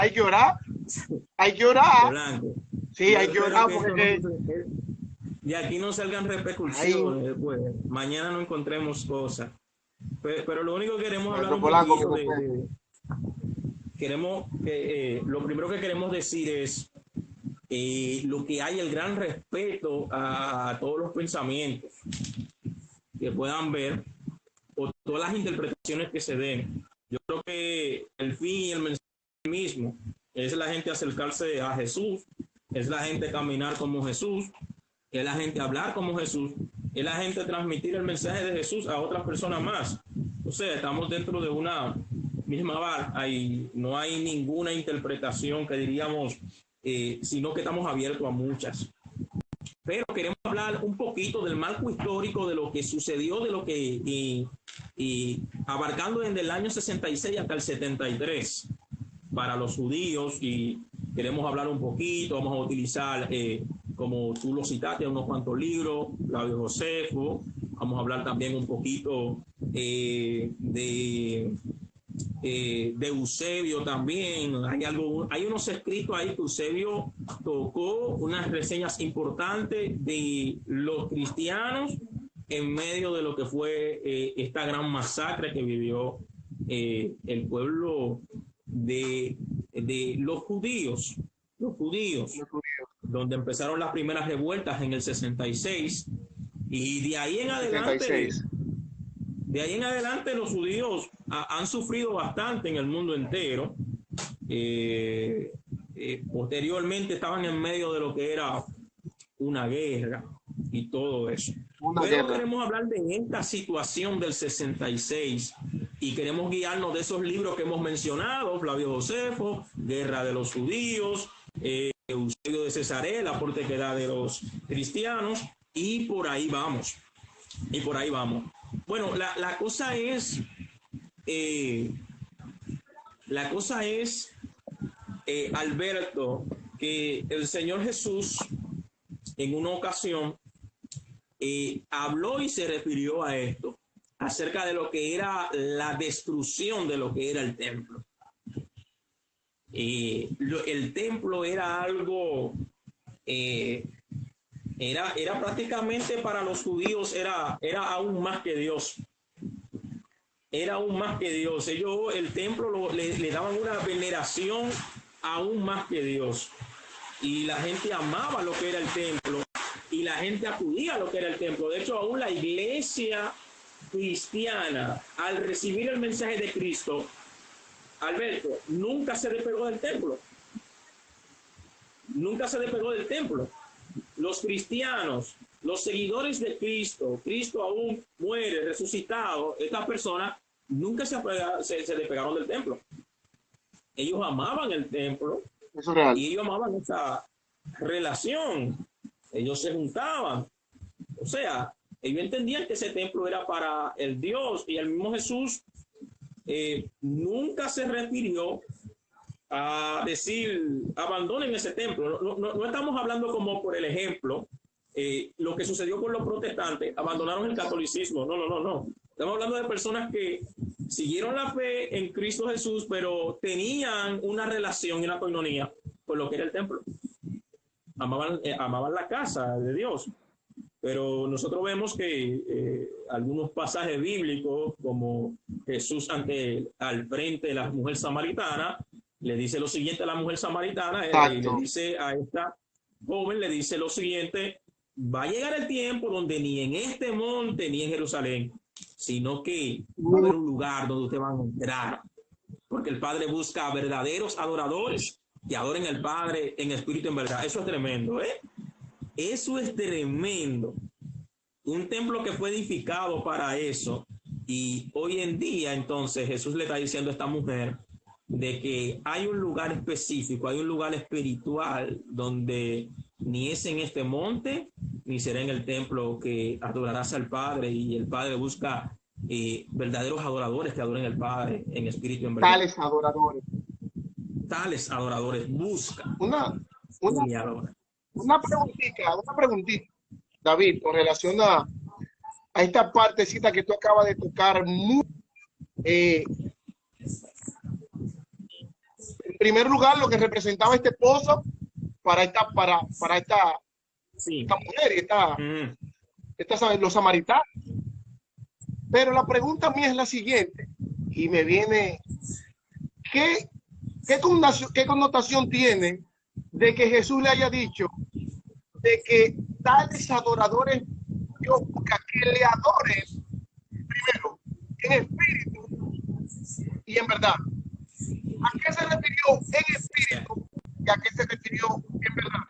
hay que orar, hay que orar. Blanco. Sí, Yo hay que espero orar que porque de aquí no salgan hay repercusiones después. Mañana no encontremos cosas. Pero lo único que queremos hablar nuestro un Polanco, mi poquito respeto. queremos que lo primero que queremos decir es lo que hay, el gran respeto a todos los pensamientos que puedan ver o todas las interpretaciones que se den. Yo creo que el fin y el mensaje mismo es la gente acercarse a Jesús, es la gente caminar como Jesús, es la gente hablar como Jesús, es la gente transmitir el mensaje de Jesús a otras personas más. O sea, estamos dentro de una misma barca y no hay ninguna interpretación que diríamos, sino que estamos abiertos a muchas. Pero queremos hablar un poquito del marco histórico de lo que sucedió, de lo que y abarcando desde el año 66 hasta el 73 para los judíos, y queremos hablar un poquito, vamos a utilizar, como tú lo citaste, unos cuantos libros, Flavio Josefo, vamos a hablar también un poquito de Eusebio también. Hay unos escritos ahí que Eusebio tocó, unas reseñas importantes de los cristianos en medio de lo que fue esta gran masacre que vivió el pueblo de los judíos, donde empezaron las primeras revueltas en el 66, y de ahí en adelante 76. los judíos han sufrido bastante en el mundo entero. Posteriormente estaban en medio de lo que era una guerra y todo eso. Una Pero guerra. queremos hablar de esta situación del 66 y queremos guiarnos de esos libros que hemos mencionado, Flavio Josefo, Guerra de los Judíos, Eusebio de Cesarea, el aporte que da de los cristianos, y por ahí vamos. Y por ahí vamos. Bueno, la cosa es, eh, Alberto, que el Señor Jesús en una ocasión habló y se refirió a esto, acerca de lo que era la destrucción de lo que era el templo. El templo era algo, eh, era prácticamente para los judíos, era aún más que Dios. Era aún más que Dios. Ellos, el templo le daban una veneración aún más que Dios. Y la gente amaba lo que era el templo y la gente acudía a lo que era el templo. De hecho, aún la iglesia cristiana, al recibir el mensaje de Cristo, Alberto, nunca se despegó del templo. Nunca se despegó del templo. Los cristianos, los seguidores de Cristo, Cristo aún muere, resucitado, estas personas nunca se despegaron del templo. Ellos amaban el templo. Eso es real. Y ellos amaban esa relación. Ellos se juntaban. O sea, ellos entendían que ese templo era para el Dios, y el mismo Jesús nunca se refirió a decir abandonen ese templo. No estamos hablando como por el ejemplo lo que sucedió con los protestantes, abandonaron el catolicismo. No. Estamos hablando de personas que siguieron la fe en Cristo Jesús, pero tenían una relación y una coinonía con lo que era el templo. Amaban la casa de Dios. Pero nosotros vemos que algunos pasajes bíblicos, como Jesús al frente de la mujer samaritana, le dice lo siguiente a la mujer samaritana, le dice a esta joven, le dice lo siguiente: va a llegar el tiempo donde ni en este monte ni en Jerusalén, sino que va a haber un lugar donde ustedes van a entrar, porque el Padre busca a verdaderos adoradores que adoren al Padre en espíritu y en verdad. Eso es tremendo, ¿eh? Eso es tremendo. Un templo que fue edificado para eso, y hoy en día entonces Jesús le está diciendo a esta mujer de que hay un lugar específico, hay un lugar espiritual donde ni es en este monte ni será en el templo que adorarás al Padre, y el Padre busca verdaderos adoradores que adoren al Padre en espíritu y en verdad. Tales adoradores busca una preguntita, David, con relación a esta partecita que tú acabas de tocar, muy primer lugar lo que representaba este pozo para esta, Sí. esta mujer y Mm. los samaritanos. Pero la pregunta mía es la siguiente, y me viene, ¿qué, qué connotación tiene de que Jesús le haya dicho de que tales adoradores Dios busca que le adoren primero en espíritu y en verdad? ¿A qué se refirió en espíritu y a qué se refirió en verdad?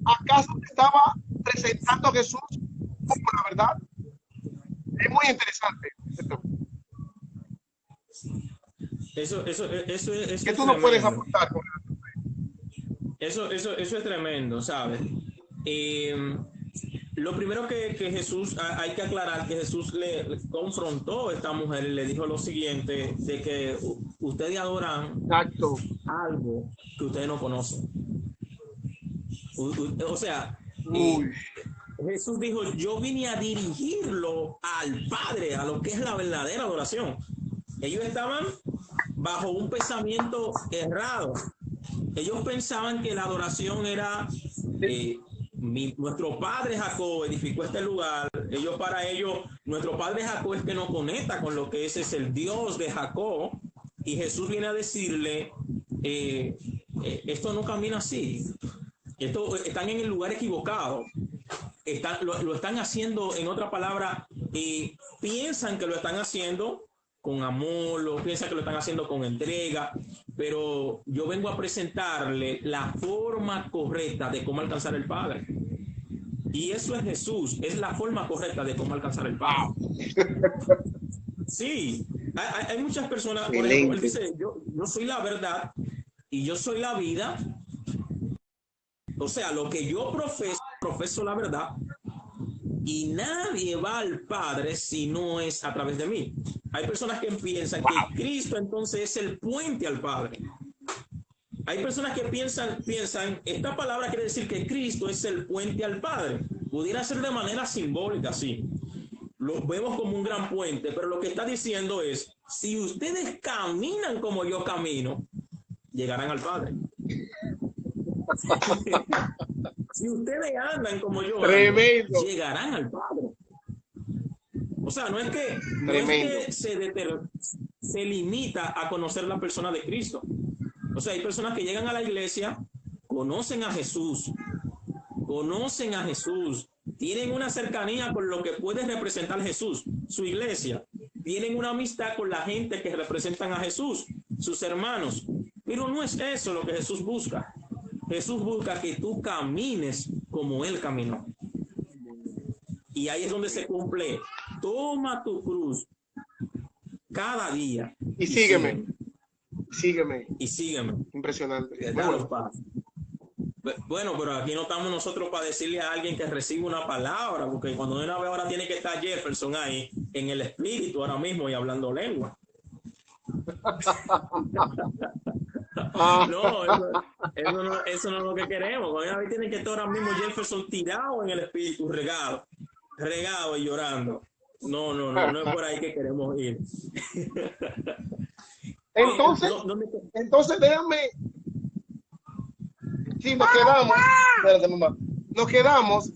¿Acaso estaba presentando a Jesús como la verdad? Es muy interesante esto. Eso ¿Qué es tú no puedes tremendo. aportar con Eso es tremendo, ¿sabes? Lo primero que Jesús, hay que aclarar que Jesús le confrontó a esta mujer y le dijo lo siguiente, de que ustedes adoran Exacto? algo que ustedes no conocen. O sea, Uy, Jesús dijo, yo vine a dirigirlo al Padre, a lo que es la verdadera adoración. Ellos estaban bajo un pensamiento errado. Ellos pensaban que la adoración era nuestro padre Jacob edificó este lugar. Para ellos, nuestro padre Jacob es que nos conecta con lo que es el Dios de Jacob. Y Jesús viene a decirle, esto no camina así. Están en el lugar equivocado. Lo están haciendo, en otra palabra, piensan que lo están haciendo con amor, piensan que lo están haciendo con entrega, pero yo vengo a presentarle la forma correcta de cómo alcanzar el Padre. Y eso es Jesús, es la forma correcta de cómo alcanzar el Padre. Sí, hay muchas personas, por ejemplo, él dice, yo soy la verdad y yo soy la vida. O sea, lo que yo profeso la verdad, y nadie va al Padre si no es a través de mí. Hay personas que piensan que Cristo entonces es el puente al Padre. Hay personas que piensan, esta palabra quiere decir que Cristo es el puente al Padre. Pudiera ser de manera simbólica, sí. Lo vemos como un gran puente, pero lo que está diciendo es, si ustedes caminan como yo camino, llegarán al Padre. Si ustedes andan como yo ando, llegarán al Padre. O sea, no es que se limita a conocer la persona de Cristo. O sea, hay personas que llegan a la iglesia, conocen a Jesús, tienen una cercanía con lo que puede representar Jesús, su iglesia, tienen una amistad con la gente que representan a Jesús, sus hermanos. Pero no es eso lo que Jesús busca. Jesús busca que tú camines como Él caminó. Y ahí es donde se cumple. Toma tu cruz cada día. Y sígueme. Sígueme. Y sígueme. Impresionante. Bueno, pero aquí no estamos nosotros para decirle a alguien que recibe una palabra, porque cuando uno ve ahora tiene que estar Jefferson ahí en el espíritu ahora mismo y hablando lengua. No, eso no es lo que queremos. Hoy tiene que estar ahora mismo Jefferson tirado en el espíritu, regado y llorando. No es por ahí que queremos ir. Entonces déjame. Sí, nos quedamos. Espérate, mamá. Nos quedamos.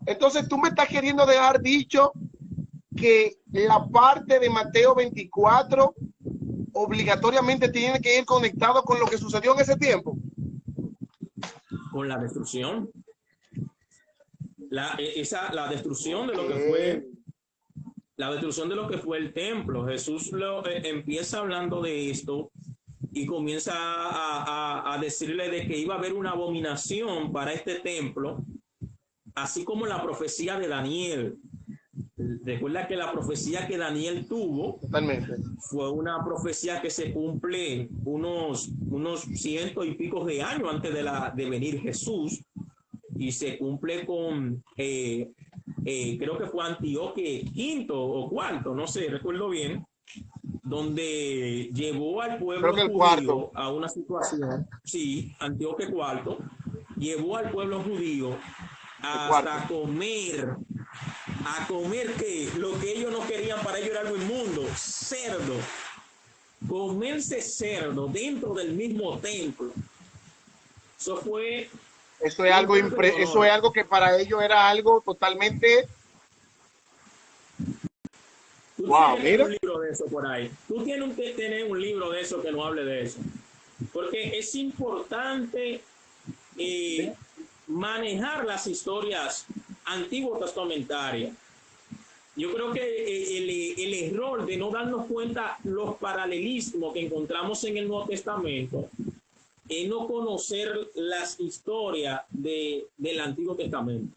Entonces tú me estás queriendo dejar dicho que la parte de Mateo 24 obligatoriamente tiene que ir conectado con lo que sucedió en ese tiempo. Con la destrucción. La destrucción de lo que fue. La destrucción de lo que fue el templo. Jesús empieza hablando de esto y comienza a decirle de que iba a haber una abominación para este templo, así como la profecía de Daniel. Recuerda que la profecía que Daniel tuvo fue una profecía que se cumple unos 100 y pico de años antes de venir Jesús, y se cumple con creo que fue Antíoque quinto o cuarto, no sé, recuerdo bien, donde llevó al pueblo judío a una situación, sí, Antíoque cuarto, llevó al pueblo judío hasta comer que lo que ellos no querían, para ellos era algo inmundo, cerdo. comerse cerdo dentro del mismo templo, eso es algo que para ellos era algo totalmente. Tú Wow, tienes que tener mira. un libro de eso por ahí. Tú tienes que tener un libro de eso que no hable de eso. Porque es importante manejar las historias antiguo testamentarias. Yo creo que el error de no darnos cuenta los paralelismos que encontramos en el Nuevo Testamento es no conocer las historias del Antiguo Testamento.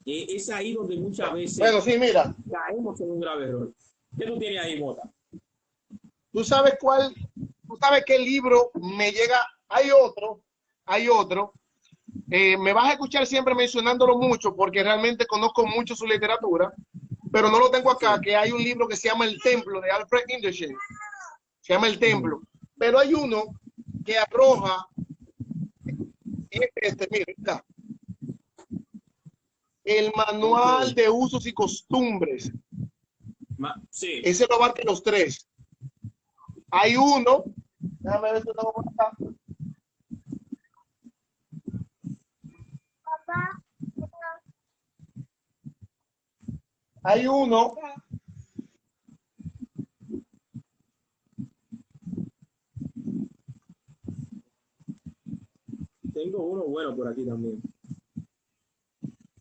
Es ahí donde muchas veces Bueno, sí, mira, caemos en un grave error. ¿Qué tú tienes ahí, Mota? tú sabes qué libro me llega. Hay otro. Me vas a escuchar siempre mencionándolo mucho porque realmente conozco mucho su literatura, pero no lo tengo acá, que hay un libro que se llama El Templo de Alfred Indleshay. Se llama El Templo. Pero hay uno que arroja, mira, el manual de usos y costumbres. Sí. Ese lo abarca los tres. Hay uno, déjame ver si lo tengo por acá. Hay uno Tengo uno bueno por aquí también.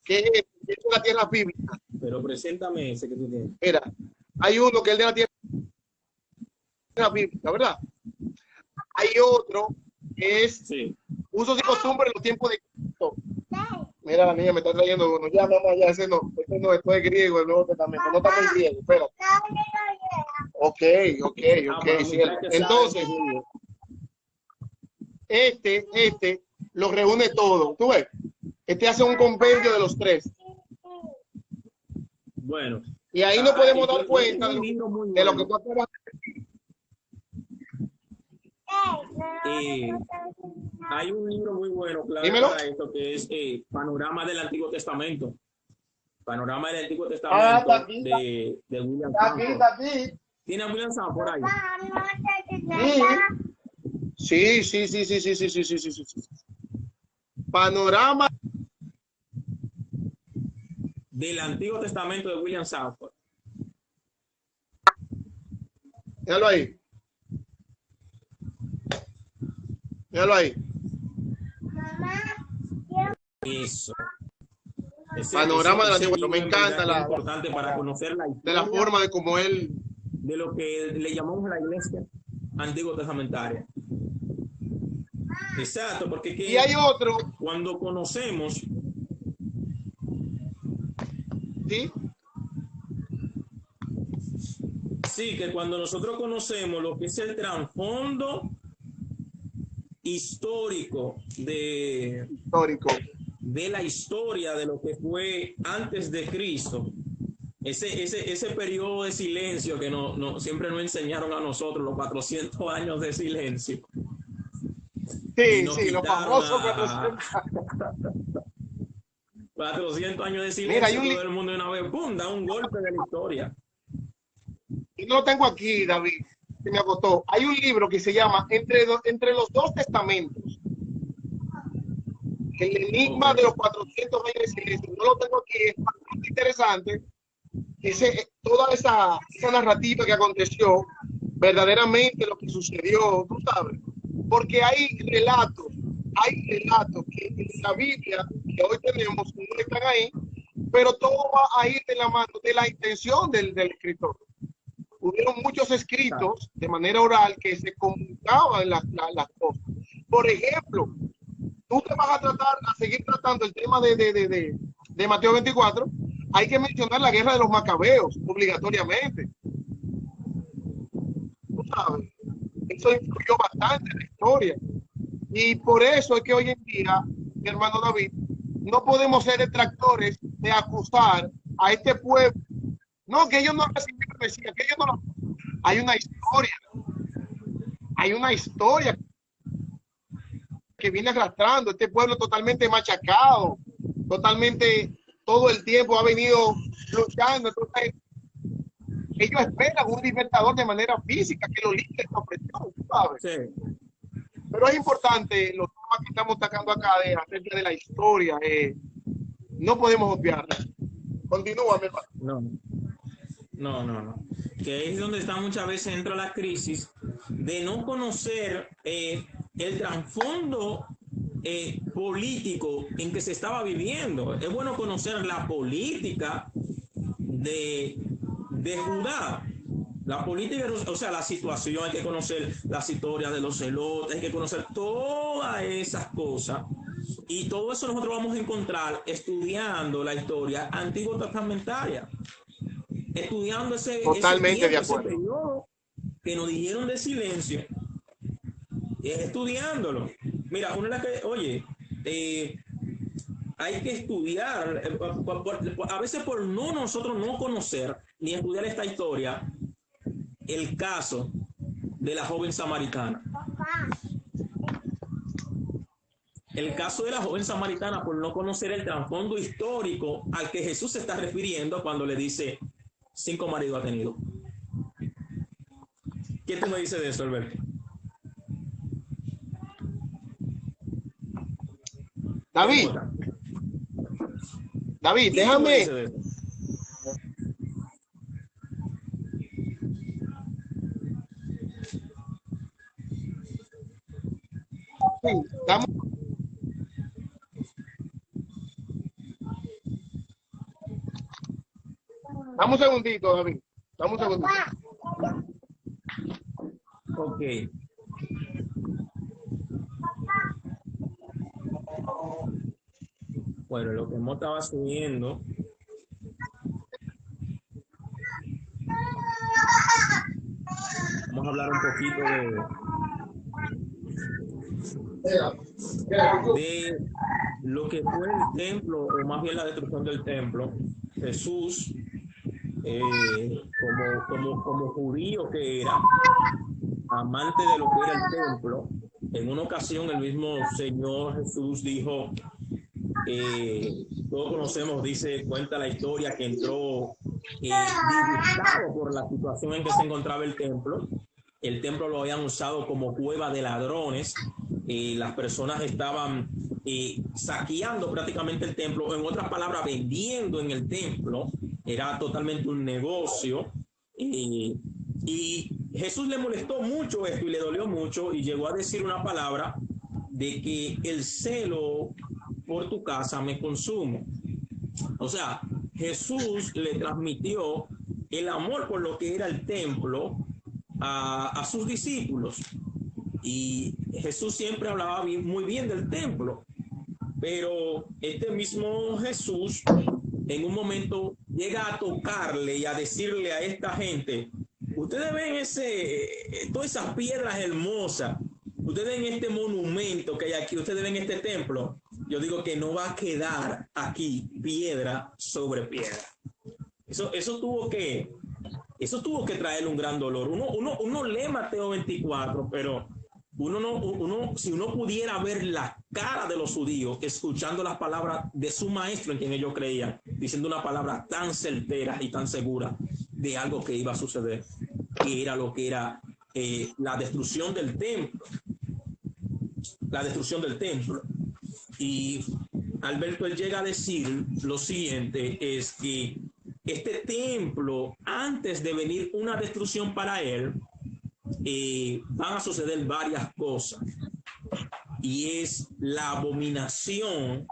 que es de la tierra bíblica. Pero preséntame ese que tú tienes. Mira, hay uno que es de la tierra bíblica, ¿verdad? Hay otro que es usos y costumbres en los tiempos de Cristo. Mira, la niña me está trayendo uno. Ya, mamá, ya, ese no, esto es griego, el Nuevo Testamento. No está en griego, espérate. Ok, cierto. Entonces, este lo reúne todo. ¿Tú ves? Este hace un compendio de los tres. Bueno. Y ahí nos podemos dar cuenta de lo que tú acabas hay un libro muy bueno, claro, para esto, que es Panorama del Antiguo Testamento. Panorama del Antiguo Testamento de William Sanford. ¿Tiene a William Sanford ahí? Sí. Panorama del Antiguo Testamento de William Sanford. Míralo ahí. Míralo ahí. Eso. Panorama del Antiguo Testamento. Me encanta la importante para conocer la de la forma de cómo él, de lo que le llamamos la iglesia antiguo testamentaria. Exacto, porque y hay otro cuando conocemos, sí, que cuando nosotros conocemos lo que es el trasfondo histórico de la historia de lo que fue antes de Cristo, ese periodo de silencio que siempre nos enseñaron a nosotros, los 400 años de silencio. Sí, los famosos 400 años de silencio. Mira, todo el mundo de una vez, ¡pum!, da un golpe de la historia. Y no lo tengo aquí, David, que me agotó. Hay un libro que se llama Entre los dos testamentos. El enigma de los 400 años de silencio. No lo tengo aquí, es bastante interesante. Toda esa narrativa que aconteció, verdaderamente lo que sucedió, tú sabes. Porque hay relatos que en la Biblia que hoy tenemos no están ahí, pero todo va a ir de la mano de la intención del escritor. Hubieron muchos escritos de manera oral que se comunicaban las cosas. Por ejemplo, tú te vas a seguir tratando el tema de Mateo 24, hay que mencionar la guerra de los macabeos obligatoriamente. Tú sabes, eso influyó bastante en la historia. Y por eso es que hoy en día, mi hermano David, no podemos ser detractores de acusar a este pueblo. No, que ellos no recibieron el Mesías, que ellos no lo... Hay una historia que viene arrastrando este pueblo totalmente machacado, totalmente todo el tiempo ha venido luchando. Entonces, ellos esperan un libertador de manera física que lo limpie esta opresión, ¿sabes? Sí. Pero es importante, los temas que estamos sacando acá acerca de la historia, no podemos obviarla. Continúa, mi hermano. No. Que es donde está muchas veces entra la crisis de no conocer el trasfondo político en que se estaba viviendo. Es bueno conocer la política de Judá. La política, o sea, la situación, hay que conocer las historias de los celotes, hay que conocer todas esas cosas. Y todo eso nosotros vamos a encontrar estudiando la historia antiguo testamentaria, estudiando ese Totalmente de tiempo, ese acuerdo. periodo que nos dijeron de silencio, estudiándolo. Mira, una de las que, oye, hay que estudiar, a veces por nosotros no conocer ni estudiar esta historia, el caso de la joven samaritana. El caso de la joven samaritana, por no conocer el trasfondo histórico al que Jesús se está refiriendo cuando le dice 5 maridos ha tenido. ¿Qué tú me dices de eso, Alberto? David, déjame. Sí, dame un segundito, David. Dame un segundito. Ok. Bueno, lo que hemos estado subiendo. Vamos a hablar un poquito de lo que fue el templo, o más bien la destrucción del templo. Jesús, como judío que era, amante de lo que era el templo, en una ocasión el mismo Señor Jesús dijo, todos conocemos, cuenta la historia que entró disgustado por la situación en que se encontraba el templo. El templo lo habían usado como cueva de ladrones. Las personas estaban saqueando prácticamente el templo, en otras palabras, vendiendo en el templo. Era totalmente un negocio. Y Jesús le molestó mucho esto y le dolió mucho y llegó a decir una palabra de que el celo por tu casa me consume. O sea, Jesús le transmitió el amor por lo que era el templo a sus discípulos. Y Jesús siempre hablaba muy bien del templo. Pero este mismo Jesús en un momento llega a tocarle y a decirle a esta gente, ustedes ven todas esas piedras hermosas, ustedes ven este monumento que hay aquí, ustedes ven este templo. Yo digo que no va a quedar aquí piedra sobre piedra. Eso tuvo que traerle un gran dolor. Uno lee Mateo 24, pero si uno pudiera ver la cara de los judíos escuchando las palabras de su maestro en quien ellos creían, diciendo una palabra tan certera y tan segura de algo que iba a suceder, que era lo que era la destrucción del templo. La destrucción del templo. Y Alberto, él llega a decir lo siguiente, es que este templo, antes de venir una destrucción para él, van a suceder varias cosas. Y es la abominación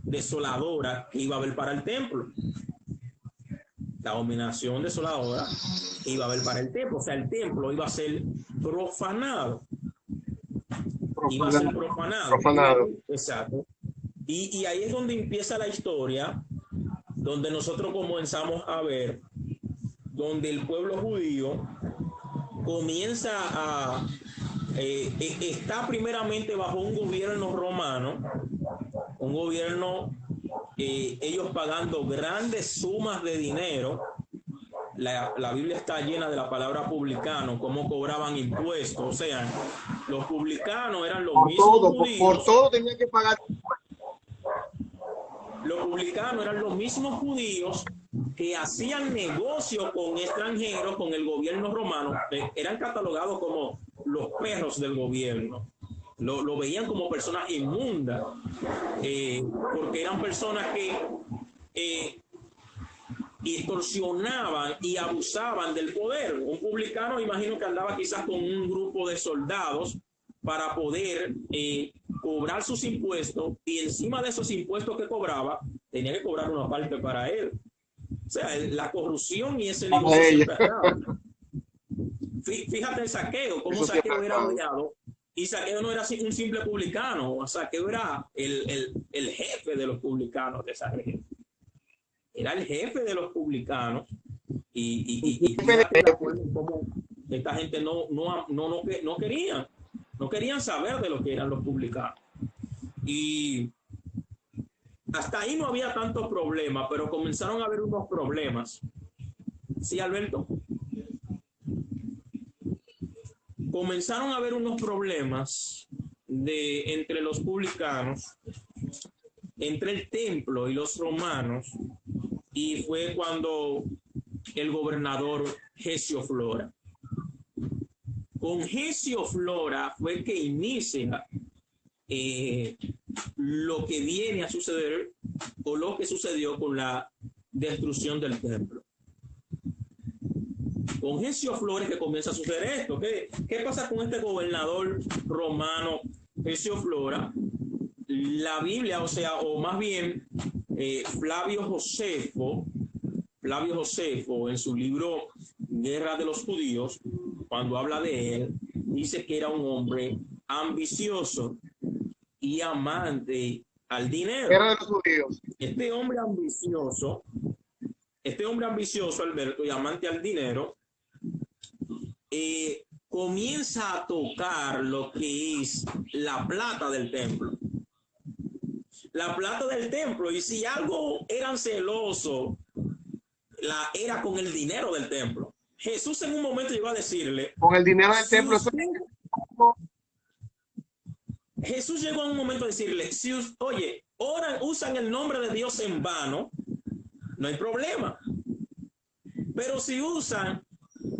desoladora que iba a haber para el templo. La abominación desoladora que iba a haber para el templo. O sea, el templo iba a ser profanado. Iba a ser profanado. Exacto. Y ahí es donde empieza la historia, donde nosotros comenzamos a ver, donde el pueblo judío comienza a está primeramente bajo un gobierno romano, un gobierno, ellos pagando grandes sumas de dinero. La Biblia está llena de la palabra publicano, cómo cobraban impuestos. O sea, los publicanos eran los mismos judíos. Por todo tenían que pagar. Los publicanos eran los mismos judíos que hacían negocio con extranjeros, con el gobierno romano, eran catalogados como los perros del gobierno. Lo veían como personas inmundas, porque eran personas que extorsionaban y abusaban del poder. Un publicano, imagino que andaba quizás con un grupo de soldados para poder cobrar sus impuestos, y encima de esos impuestos que cobraba, tenía que cobrar una parte para él. O sea, la corrupción y ese negocio siempre estaba. Fíjate el Zaqueo, cómo Zaqueo era odiado, y Zaqueo no era un simple publicano, Zaqueo era el jefe de los publicanos de esa región. Era el jefe de los publicanos, y fíjate cómo esta gente no querían saber de lo que eran los publicanos. Y hasta ahí no había tantos problemas, pero comenzaron a haber unos problemas. ¿Sí, Alberto? Comenzaron a haber unos problemas entre los publicanos, entre el templo y los romanos, y fue cuando el gobernador Gesio Flora. Con Gesio Flora fue que inicia lo que viene a suceder, o lo que sucedió con la destrucción del templo. Con Gesio Flora es que comienza a suceder esto. ¿Qué pasa con este gobernador romano Gesio Flora? La Biblia, o más bien Flavio Josefo en su libro Guerra de los Judíos, cuando habla de él, dice que era un hombre ambicioso y amante al dinero. Guerra de los Judíos. Este hombre ambicioso, Alberto, y amante al dinero, comienza a tocar lo que es la plata del templo. La plata del templo, y si algo eran celosos, era con el dinero del templo. Jesús en un momento llegó a decirle, con el dinero del templo. Jesús llegó en un momento a decirle, oye, usan el nombre de Dios en vano, no hay problema. Pero si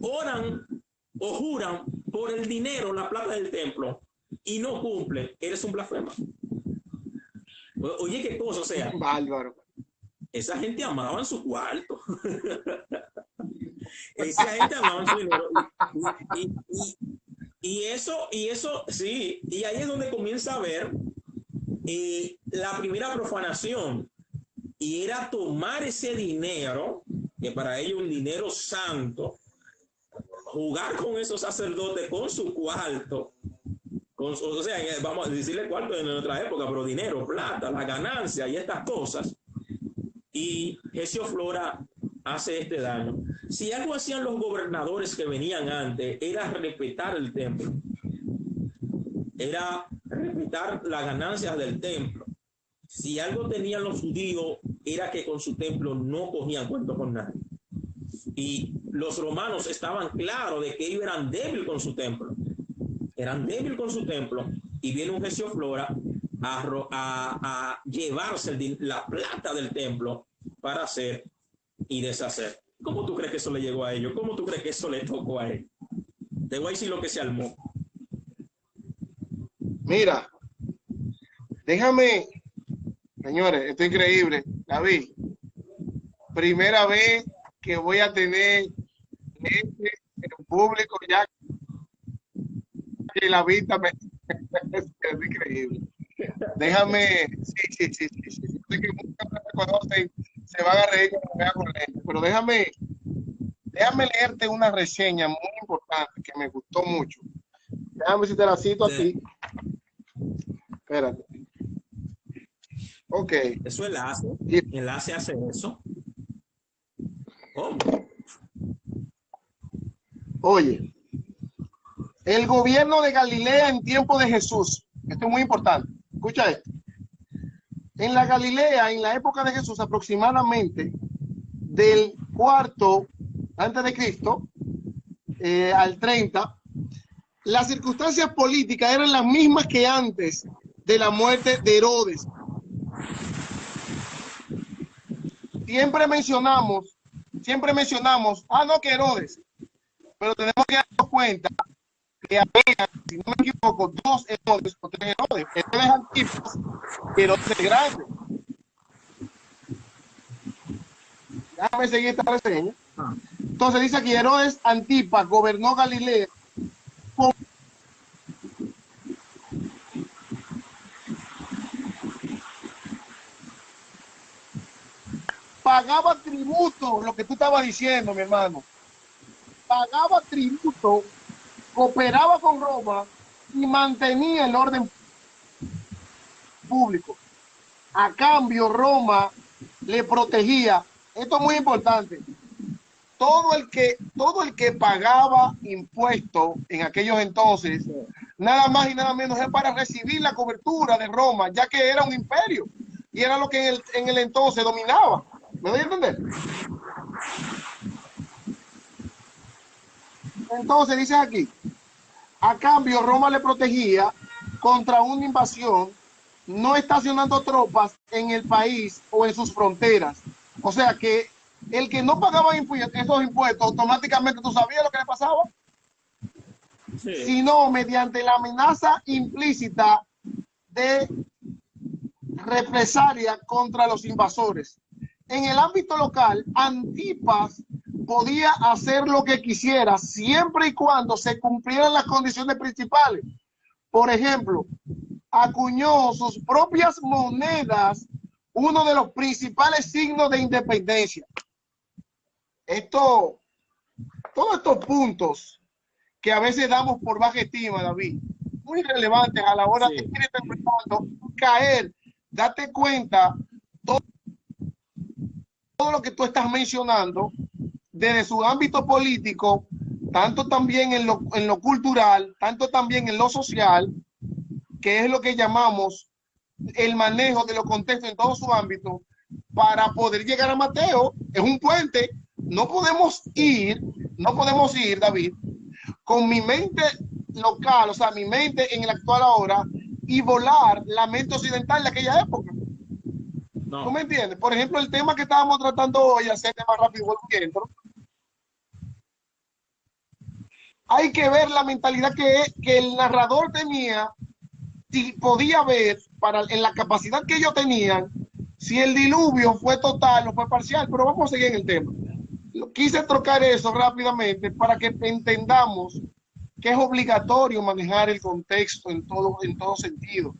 oran o juran por el dinero, la plata del templo, y no cumplen, eres un blasfemo. Oye, qué cosa, o sea, bárbaro. Esa gente amaba en su cuarto. Esa gente amaba en su dinero. Y eso, sí, y ahí es donde comienza a ver la primera profanación, y era tomar ese dinero, que para ellos un dinero santo, jugar con esos sacerdotes con su cuarto, o sea, vamos a decirle cuarto en nuestra época, pero dinero, plata, la ganancia y estas cosas. Y Gesio Flora hace este daño. Si algo hacían los gobernadores que venían antes, era respetar el templo, era respetar las ganancias del templo. Si algo tenían los judíos, era que con su templo no cogían cuento con nadie. Y los romanos estaban claros de que ellos eran débiles con su templo. Eran débiles con su templo, y viene un Gesio Flora a llevarse la plata del templo para hacer y deshacer. ¿Cómo tú crees que eso le llegó a ellos? ¿Cómo tú crees que eso le tocó a él? Te voy a decir lo que se armó. Mira, déjame, señores, esto es increíble. David, primera vez que voy a tener gente en público ya que la vista es increíble. Déjame, sí. Sé que muchos me reconocen, se van a reír cuando me vean con lentes, pero déjame leerte una reseña muy importante que me gustó mucho. Déjame si te la cito aquí. Espérate. Ok. Eso enlace hace eso. ¿Cómo? Oye, el gobierno de Galilea en tiempo de Jesús. Esto es muy importante. Escucha esto. En la Galilea, en la época de Jesús, aproximadamente del cuarto antes de Cristo al 30, las circunstancias políticas eran las mismas que antes de la muerte de Herodes. Siempre mencionamos siempre mencionamos, no, que Herodes, pero tenemos que darnos cuenta que había, si no me equivoco, 2 Herodes o 3 Herodes. Herodes Antipas y Herodes el Grande. Déjame seguir esta reseña. Entonces dice aquí, Herodes Antipas gobernó Galilea con pagaba tributo, lo que tú estabas diciendo, mi hermano. Pagaba tributo, cooperaba con Roma y mantenía el orden público. A cambio, Roma le protegía. Esto es muy importante. Todo el que pagaba impuestos en aquellos entonces, nada más y nada menos es para recibir la cobertura de Roma, ya que era un imperio y era lo que en el entonces dominaba. ¿Me doy a entender? Entonces dice aquí, a cambio Roma le protegía contra una invasión, no estacionando tropas en el país o en sus fronteras. O sea que el que no pagaba esos impuestos, automáticamente tú sabías lo que le pasaba. Sí. Sino mediante la amenaza implícita de represalia contra los invasores. En el ámbito local, Antipas podía hacer lo que quisiera siempre y cuando se cumplieran las condiciones principales. Por ejemplo, acuñó sus propias monedas, uno de los principales signos de independencia. Todos estos puntos que a veces damos por baja estima, David, muy relevantes a la hora de ir interpretando, caer, date cuenta, todo lo que tú estás mencionando, desde su ámbito político, tanto también en lo cultural, tanto también en lo social, que es lo que llamamos el manejo de los contextos en todo su ámbito, para poder llegar a Mateo. Es un puente. No podemos ir, David, con mi mente local, o sea, mi mente en el actual ahora, y volar la mente occidental de aquella época. No. ¿Tú me entiendes? Por ejemplo, el tema que estábamos tratando hoy, hacerte más rápido, vuelvo. Hay que ver la mentalidad que el narrador tenía, si podía ver en la capacidad que ellos tenían, si el diluvio fue total o fue parcial, pero vamos a seguir en el tema. Quise trocar eso rápidamente para que entendamos que es obligatorio manejar el contexto en todo sentido.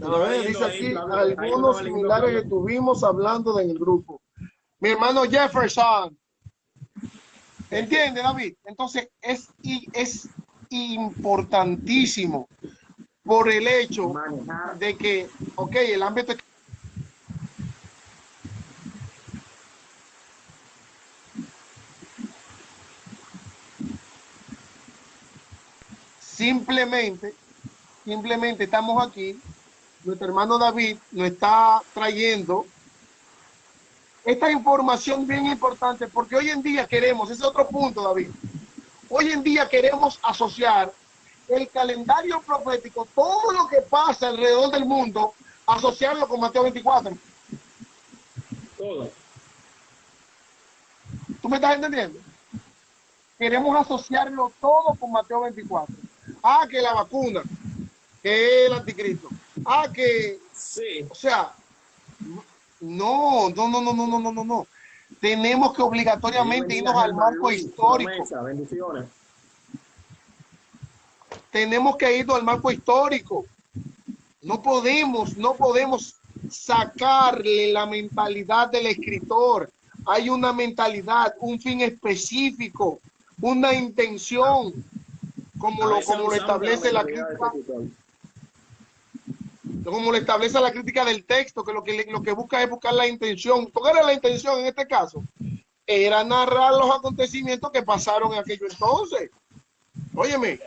A ver, dice aquí, algunos similares que estuvimos hablando en el grupo. Mi hermano Jefferson. ¿Entiende, David? Entonces, es importantísimo por el hecho de que, ok, el ámbito... Simplemente estamos aquí, nuestro hermano David nos está trayendo esta información bien importante, porque hoy en día queremos, ese es otro punto, David, hoy en día queremos asociar el calendario profético, todo lo que pasa alrededor del mundo, asociarlo con Mateo 24. Todo. ¿Tú me estás entendiendo? Queremos asociarlo todo con Mateo 24. Que la vacuna, que el anticristo. Que... Sí. O sea, no. Tenemos que obligatoriamente irnos al marco histórico. Bendiciones. Tenemos que irnos al marco histórico. No podemos sacarle la mentalidad del escritor. Hay una mentalidad, un fin específico, una intención, como lo establece la crítica. Como lo establece la crítica del texto, que lo que busca es buscar la intención. ¿Cuál era la intención en este caso? Era narrar los acontecimientos que pasaron en aquello entonces. Óyeme,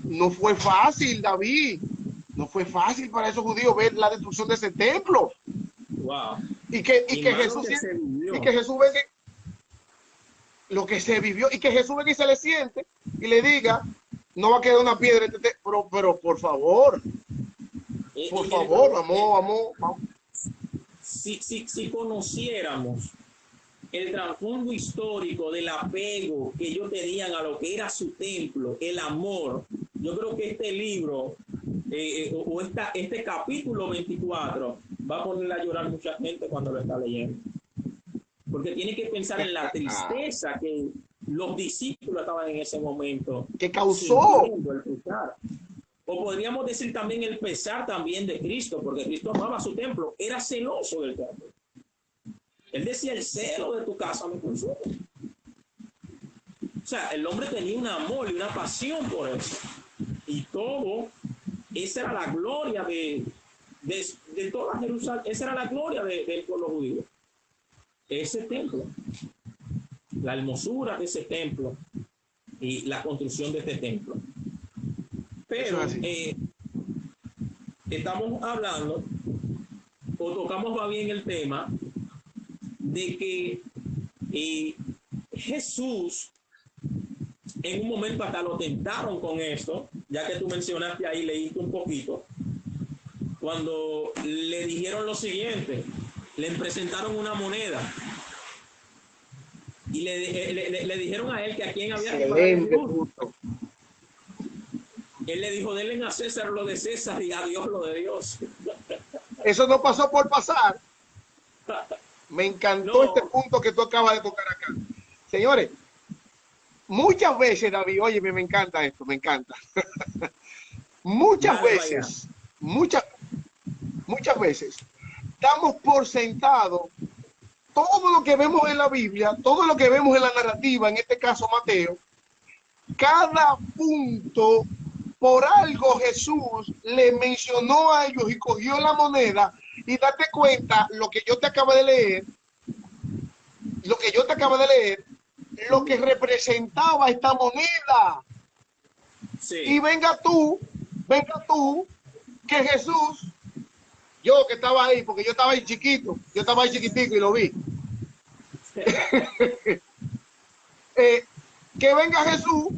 no fue fácil, David. No fue fácil para esos judíos ver la destrucción de ese templo. Wow. Y que Jesús ve que lo que se vivió, y que Jesús ve que se le siente y le diga, no va a quedar una piedra, pero por favor, vamos. si conociéramos el trasfondo histórico del apego que ellos tenían a lo que era su templo, el amor, yo creo que este libro este capítulo 24 va a poner a llorar mucha gente cuando lo está leyendo, porque tiene que pensar en la tristeza que los discípulos estaban en ese momento que causó el pesar. O podríamos decir también el pesar también de Cristo, porque Cristo amaba su templo, era celoso del templo. Él decía: el celo de tu casa me consume. O sea, el hombre tenía un amor y una pasión por eso. Y todo, esa era la gloria de toda Jerusalén, esa era la gloria del pueblo judío. Ese templo, la hermosura de ese templo y la construcción de este templo. Pero estamos hablando, o tocamos más bien el tema de que Jesús en un momento hasta lo tentaron con esto, ya que tú mencionaste ahí, leíste un poquito, cuando le dijeron lo siguiente, le presentaron una moneda y le dijeron a él que a quién había que pagar. Él le dijo: denle a César lo de César y a Dios lo de Dios. Eso no pasó por pasar. Me encantó este punto que tú acabas de tocar acá. Señores, muchas veces, David, oye, me encanta esto, me encanta. Muchas veces damos por sentado todo lo que vemos en la Biblia, todo lo que vemos en la narrativa, en este caso Mateo. Cada punto, por algo Jesús le mencionó a ellos y cogió la moneda. Y date cuenta, lo que yo te acabo de leer, lo que representaba esta moneda. Sí. Y venga tú, que Jesús, yo que estaba ahí, porque yo estaba ahí chiquito, yo estaba ahí chiquitico y lo vi. Que venga Jesús,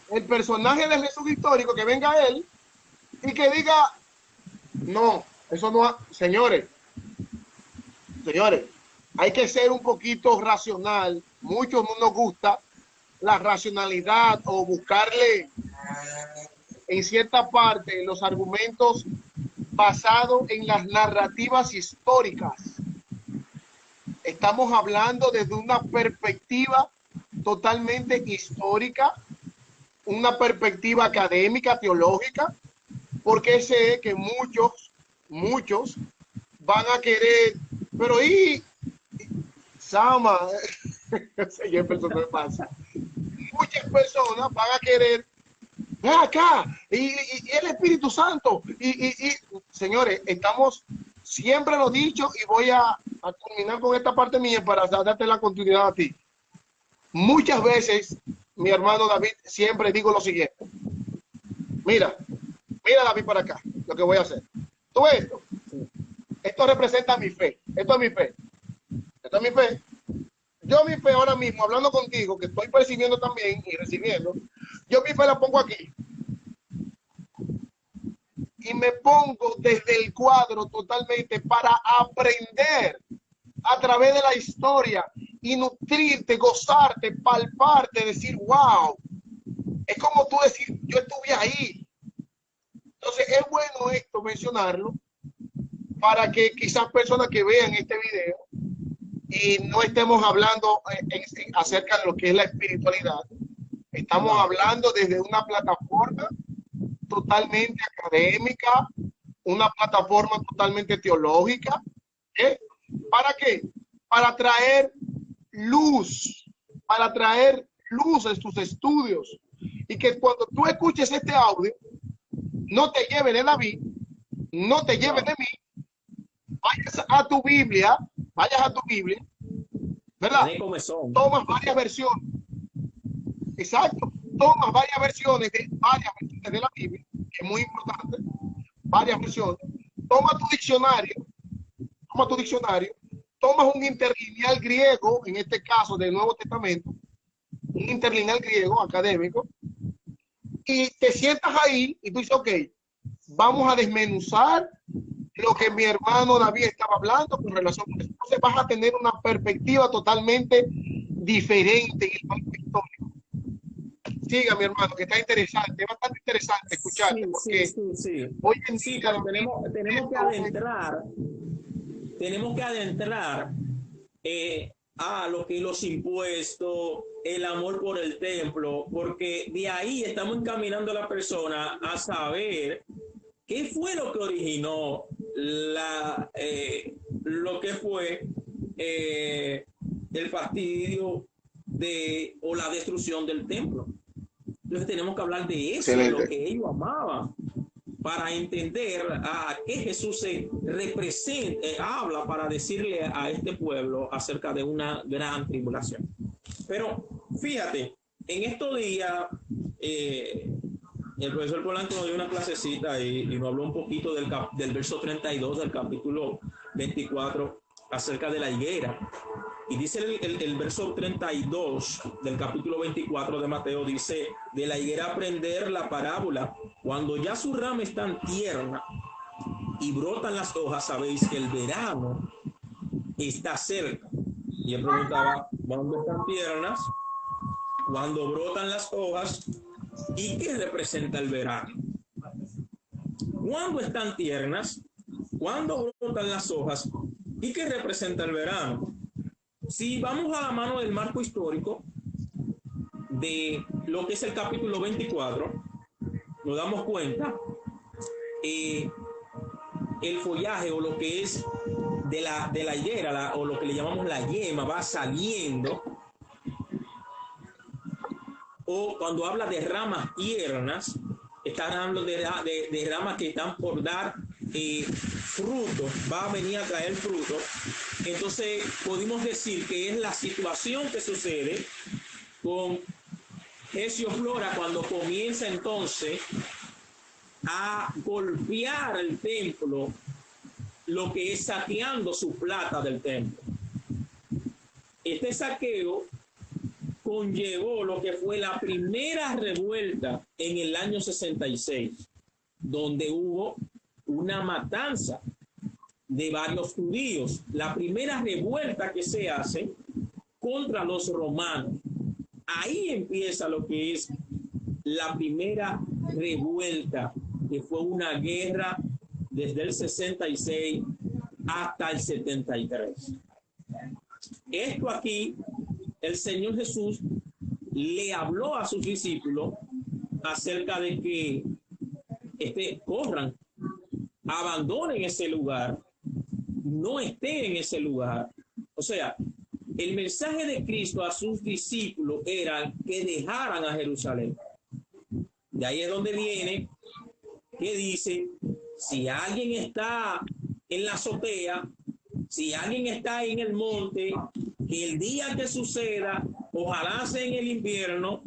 el personaje de Jesús histórico, que venga él y que diga: no, eso no, señores, hay que ser un poquito racional. Muchos no nos gusta la racionalidad o buscarle en cierta parte los argumentos basados en las narrativas históricas. Estamos hablando desde una perspectiva totalmente histórica, una perspectiva académica, teológica, porque sé que muchos van a querer, pero y Sama, señor, persona me pasa. Muchas personas van a querer, ven acá, y el Espíritu Santo, y señores, estamos, siempre lo dicho, y voy a culminar con esta parte mía para darte la continuidad a ti. Muchas veces, mi hermano David, siempre digo lo siguiente: mira David, para acá, lo que voy a hacer. Todo esto representa mi fe, esto es mi fe. Yo mi fe ahora mismo, hablando contigo, que estoy percibiendo también y recibiendo, yo mi fe la pongo aquí. Y me pongo desde el cuadro totalmente para aprender a través de la historia y nutrirte, gozarte, palparte, decir: wow. Es como tú decir: yo estuve ahí. Entonces es bueno esto mencionarlo para que quizás personas que vean este video y no estemos hablando acerca de lo que es la espiritualidad, estamos hablando desde una plataforma totalmente académica, una plataforma totalmente teológica. ¿Para qué? Para traer luz en tus estudios, y que cuando tú escuches este audio no te lleve de David, no te lleve de mí, vayas a tu Biblia, ¿verdad? Tomas varias versiones. Exacto. Tomas varias versiones de la Biblia, que es muy importante. Varias versiones. Toma tu diccionario. Tomas un interlineal griego, en este caso del Nuevo Testamento, un interlineal griego académico, y te sientas ahí y tú dices: ok, vamos a desmenuzar lo que mi hermano David estaba hablando con relación a eso. Entonces vas a tener una perspectiva totalmente diferente en el marco histórico. Siga, mi hermano, que está interesante, es bastante interesante escucharte, porque hoy en Sí, día pero tenemos que adentrar a lo que los impuestos, el amor por el templo, porque de ahí estamos encaminando a la persona a saber qué fue lo que originó lo que fue el fastidio o la destrucción del templo. Entonces tenemos que hablar de eso, de lo que ellos amaban, para entender a qué Jesús se habla para decirle a este pueblo acerca de una gran tribulación. Pero fíjate, en estos días el profesor Polanco nos dio una clasecita y nos habló un poquito del verso 32 del capítulo 24 acerca de la higuera. Y dice el verso 32 del capítulo 24 de Mateo, dice, de la higuera aprender la parábola, cuando ya su rama es tan tierna y brotan las hojas, sabéis que el verano está cerca. Y él preguntaba, ¿cuándo están tiernas? ¿Cuándo brotan las hojas? ¿Y qué representa el verano? ¿Cuándo están tiernas? ¿Cuándo brotan las hojas? ¿Y qué representa el verano? Si vamos a la mano del marco histórico de lo que es el capítulo 24, nos damos cuenta el follaje o lo que es de la higuera o lo que le llamamos la yema va saliendo, o cuando habla de ramas tiernas, están hablando de ramas que están por dar fruto, va a venir a traer fruto. Entonces podemos decir que es la situación que sucede con Hesioflora cuando comienza entonces a golpear el templo, lo que es saqueando su plata del templo. Este saqueo conllevó lo que fue la primera revuelta en el año 66, donde hubo una matanza de varios judíos. La primera revuelta que se hace contra los romanos. Ahí empieza lo que es la primera revuelta, que fue una guerra desde el 66 hasta el 73. Esto aquí, el Señor Jesús le habló a sus discípulos acerca de que corran, abandonen ese lugar, no estén en ese lugar. O sea, el mensaje de Cristo a sus discípulos era que dejaran a Jerusalén. De ahí es donde viene que dice, si alguien está en la azotea, si alguien está en el monte, que el día que suceda, ojalá sea en el invierno,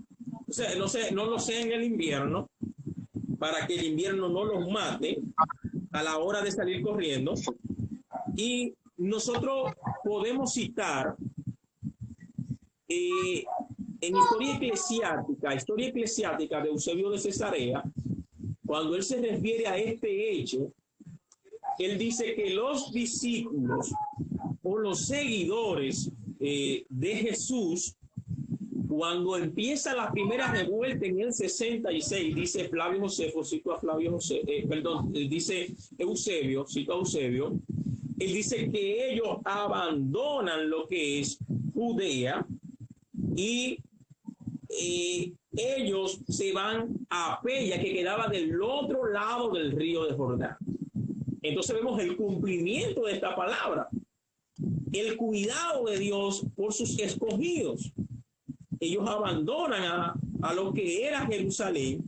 o sea, no lo sea en el invierno, para que el invierno no los mate a la hora de salir corriendo. Y nosotros podemos citar en historia eclesiástica de Eusebio de Cesarea, cuando él se refiere a este hecho, él dice que los discípulos o los seguidores de Jesús, cuando empieza la primera revuelta en el 66, dice Flavio Josefo, cito a Flavio Josefo, dice Eusebio, cito a Eusebio, él dice que ellos abandonan lo que es Judea y ellos se van a Peña, que quedaba del otro lado del río de Jordán. Entonces vemos el cumplimiento de esta palabra, el cuidado de Dios por sus escogidos. Ellos abandonan a lo que era Jerusalén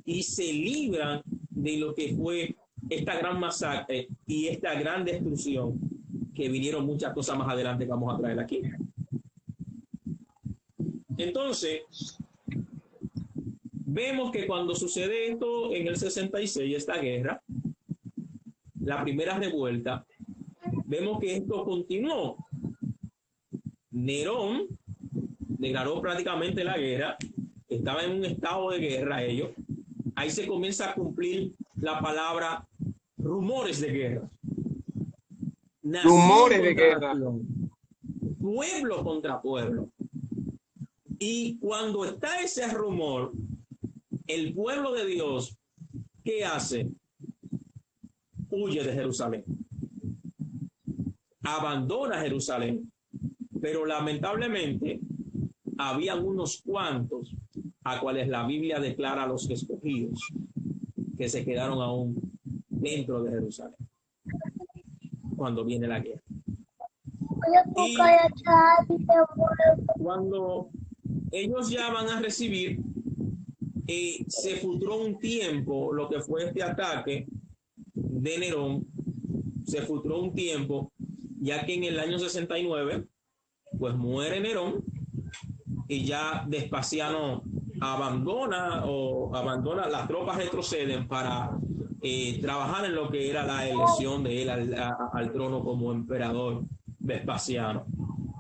y se libran de lo que fue esta gran masacre y esta gran destrucción, que vinieron muchas cosas más adelante que vamos a traer aquí. Entonces, vemos que cuando sucede esto en el 66, esta guerra, la primera revuelta, vemos que esto continuó. Nerón declaró prácticamente la guerra, estaba en un estado de guerra ellos. Ahí se comienza a cumplir la palabra rumores de guerra. rumores de guerra, pueblo contra pueblo. Y cuando está ese rumor, el pueblo de Dios, ¿qué hace? Huye de Jerusalén, abandona Jerusalén. Pero lamentablemente habían unos cuantos a cuales la Biblia declara los escogidos, que se quedaron aún dentro de Jerusalén cuando viene la guerra. Y cuando ellos ya van a recibir, se frustró un tiempo lo que fue este ataque de Nerón, se frustró un tiempo, ya que en el año 69, pues muere Nerón y ya Vespasiano abandona, las tropas retroceden para trabajar en lo que era la elección de él al trono como emperador Vespasiano.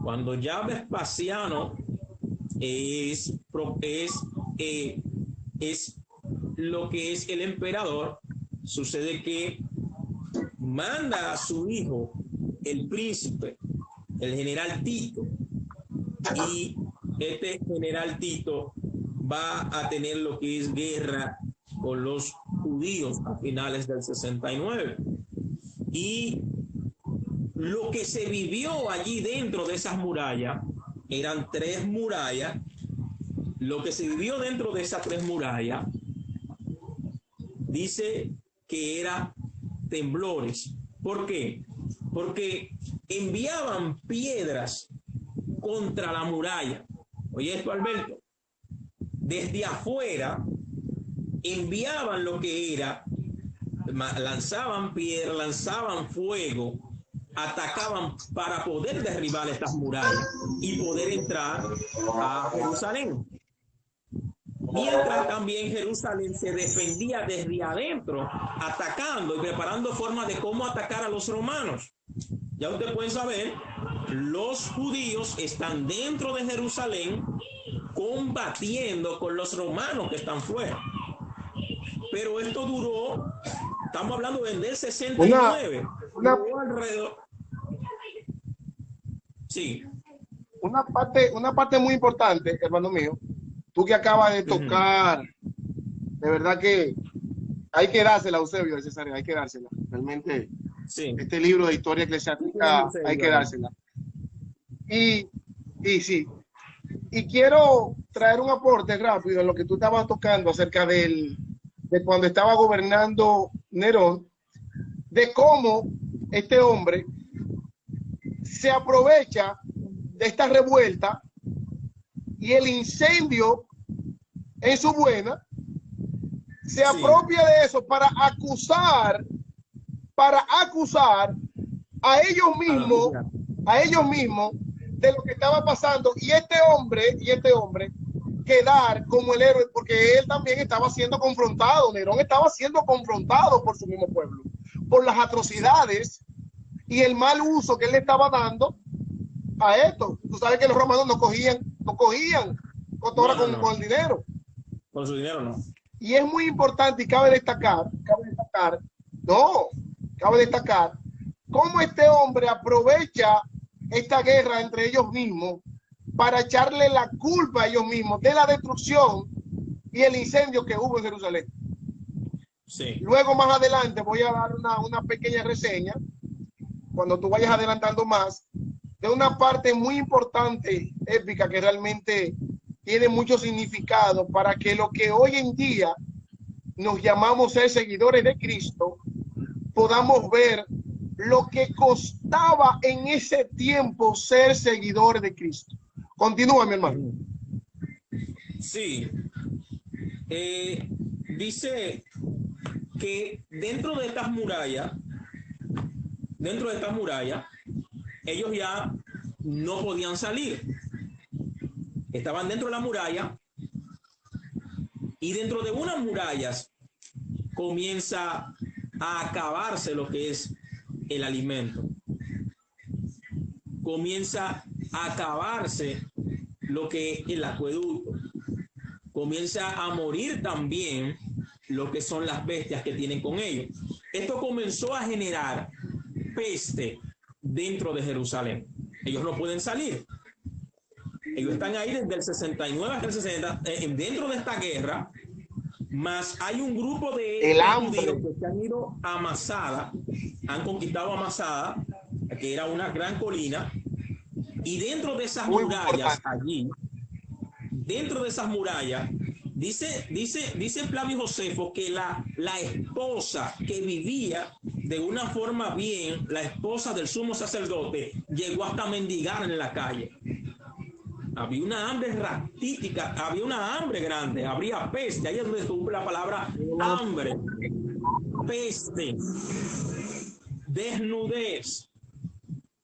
Cuando ya Vespasiano es lo que es el emperador, sucede que manda a su hijo, el príncipe, el general Tito, y este general Tito va a tener lo que es guerra con los judíos a finales del 69. Y lo que se vivió allí dentro de esas murallas, eran 3 murallas, lo que se vivió dentro de esas 3 murallas, dice que era temblores. ¿Por qué? Porque enviaban piedras contra la muralla. Oye esto, Alberto. Desde afuera enviaban lo que era, lanzaban piedras, lanzaban fuego, atacaban para poder derribar estas murallas y poder entrar a Jerusalén. Mientras también Jerusalén se defendía desde adentro, atacando y preparando formas de cómo atacar a los romanos. Ya ustedes pueden saber, los judíos están dentro de Jerusalén combatiendo con los romanos que están fuera. Pero esto duró, estamos hablando del 69. Alrededor. Sí. Una parte muy importante, hermano mío, tú que acabas de tocar, de verdad que hay que dársela, Eusebio, César, hay que dársela. Realmente, sí. Este libro de historia eclesiástica hay que dársela. Y sí, y quiero traer un aporte rápido en lo que tú estabas tocando acerca de cuando estaba gobernando Nerón, de cómo este hombre se aprovecha de esta revuelta y el incendio en su buena, se apropia de eso para acusar a ellos mismos de lo que estaba pasando, y este hombre quedar como el héroe, porque él también estaba siendo confrontado. Nerón estaba siendo confrontado por su mismo pueblo, por las atrocidades y el mal uso que él le estaba dando a esto. Tú sabes que los romanos no cogían con el dinero. Con su dinero no. Y es muy importante y cabe destacar cómo este hombre aprovecha esta guerra entre ellos mismos para echarle la culpa a ellos mismos de la destrucción y el incendio que hubo en Jerusalén. Sí. Luego, más adelante, voy a dar una pequeña reseña, cuando tú vayas adelantando más, de una parte muy importante, épica, que realmente tiene mucho significado para que lo que hoy en día nos llamamos ser seguidores de Cristo, podamos ver lo que costaba en ese tiempo ser seguidores de Cristo. Continúa, mi hermano. Sí. Dice que dentro de estas murallas, ellos ya no podían salir. Estaban dentro de la muralla, y dentro de unas murallas comienza a acabarse lo que es el alimento. Comienza a acabarse lo que es el acueducto. Comienza a morir también lo que son las bestias que tienen con ellos. Esto comenzó a generar peste, dentro de Jerusalén. Ellos no pueden salir. Ellos están ahí desde el 69 hasta el 60, dentro de esta guerra, más hay un grupo de judíos que se han ido a Masada, han conquistado a Masada, que era una gran colina, y dentro de esas murallas allí, dentro de esas murallas, dice Flavio Josefo que la esposa que vivía de una forma bien, la esposa del sumo sacerdote, llegó hasta mendigar en la calle. Había una hambre raquítica, había una hambre grande, habría peste. Ahí es donde estuvo la palabra hambre, peste, desnudez.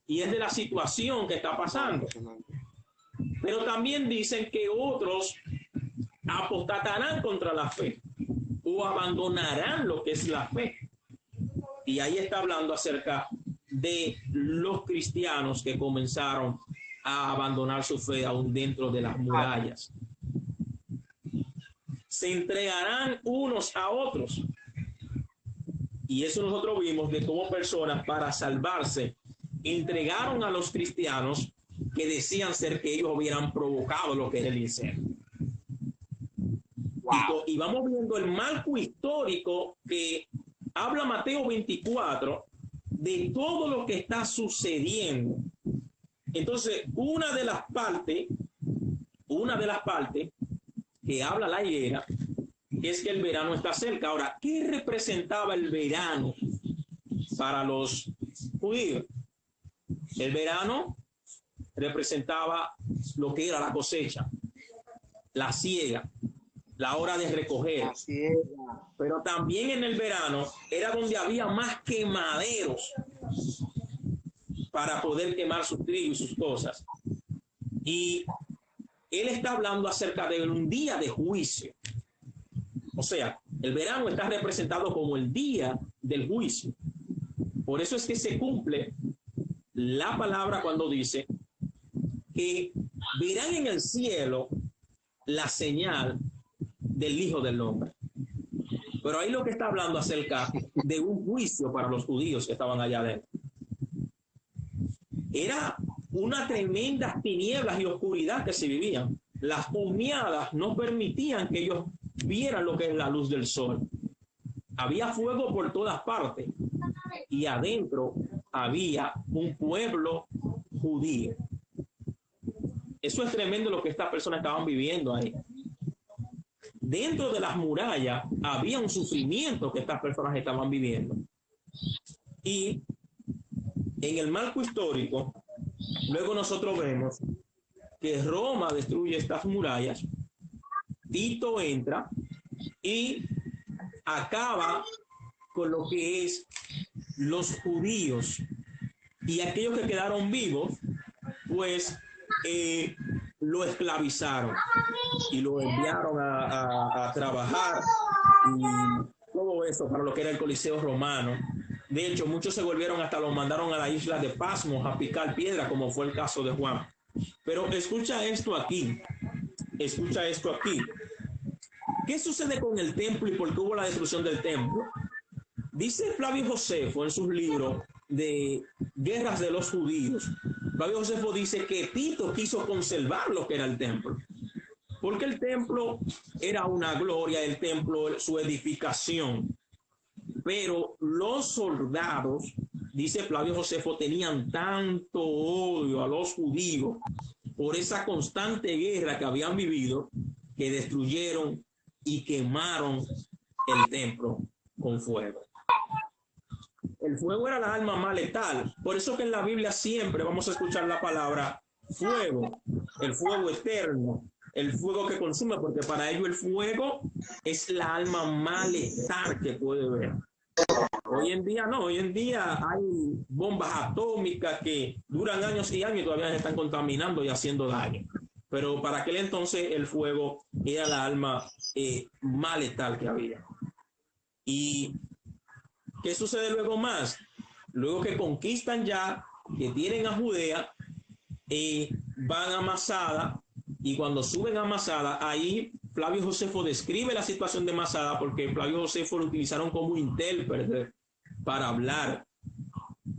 Y es de la situación que está pasando. Pero también dicen que otros apostatarán contra la fe o abandonarán lo que es la fe. Y ahí está hablando acerca de los cristianos que comenzaron a abandonar su fe aún dentro de las murallas. Se entregarán unos a otros. Y eso nosotros vimos de cómo personas para salvarse entregaron a los cristianos que decían ser que ellos hubieran provocado lo que era el incendio. Wow. Y vamos viendo el marco histórico que habla Mateo 24 de todo lo que está sucediendo. Entonces, una de las partes que habla la higuera es que el verano está cerca. Ahora, ¿qué representaba el verano para los judíos? El verano representaba lo que era la cosecha, la siega, la hora de recoger. Pero también en el verano era donde había más quemaderos para poder quemar sus trigo y sus cosas. Y él está hablando acerca de un día de juicio. O sea, el verano está representado como el día del juicio. Por eso es que se cumple la palabra cuando dice que verán en el cielo la señal del Hijo del Hombre. Pero ahí lo que está hablando acerca de un juicio para los judíos que estaban allá adentro. Era una tremenda tinieblas y oscuridad que se vivían. Las humeadas no permitían que ellos vieran lo que es la luz del sol. Había fuego por todas partes y adentro había un pueblo judío. Eso es tremendo lo que estas personas estaban viviendo ahí. Dentro de las murallas había un sufrimiento que estas personas estaban viviendo. Y en el marco histórico, luego nosotros vemos que Roma destruye estas murallas, Tito entra y acaba con lo que es los judíos, y aquellos que quedaron vivos, pues lo esclavizaron y lo enviaron a trabajar y todo eso para lo que era el Coliseo romano. De hecho, muchos se volvieron hasta los mandaron a la isla de Pasmos a picar piedra, como fue el caso de Juan. Pero escucha esto aquí. Escucha esto aquí. ¿Qué sucede con el templo y por qué hubo la destrucción del templo? Dice Flavio Josefo en sus libros de Guerras de los Judíos. Flavio Josefo dice que Tito quiso conservar lo que era el templo. Porque el templo era una gloria, el templo, su edificación. Pero los soldados, dice Flavio Josefo, tenían tanto odio a los judíos por esa constante guerra que habían vivido, que destruyeron y quemaron el templo con fuego. El fuego era la arma más letal. Por eso que en la Biblia siempre vamos a escuchar la palabra fuego, el fuego eterno, el fuego que consume, porque para ello el fuego es la arma más letal que puede haber. Hoy en día no, hoy en día hay bombas atómicas que duran años y años y todavía se están contaminando y haciendo daño. Pero para aquel entonces el fuego era la arma más letal que había. ¿Y qué sucede luego más? Luego que conquistan ya, que tienen a Judea, van a Masada, y cuando suben a Masada, ahí Flavio Josefo describe la situación de Masada, porque Flavio Josefo lo utilizaron como intérprete para hablar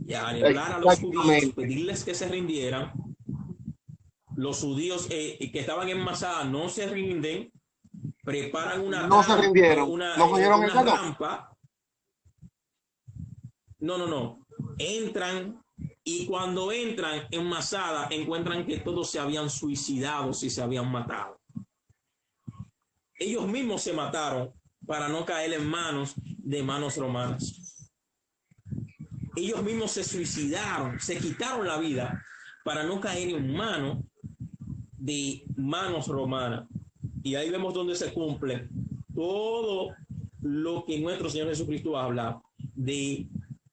y al hablar a los judíos, Exactamente. pedirles que se rindieran, los judíos que estaban en Masada no se rinden, preparan una No se rindieron. No cogieron el una canal. rampa. No. Entran y cuando entran en Masada encuentran que todos se habían suicidado, si se habían matado. Ellos mismos se mataron para no caer en manos romanas. Ellos mismos se suicidaron, se quitaron la vida para no caer en manos romanas. Y ahí vemos donde se cumple todo lo que nuestro Señor Jesucristo habla de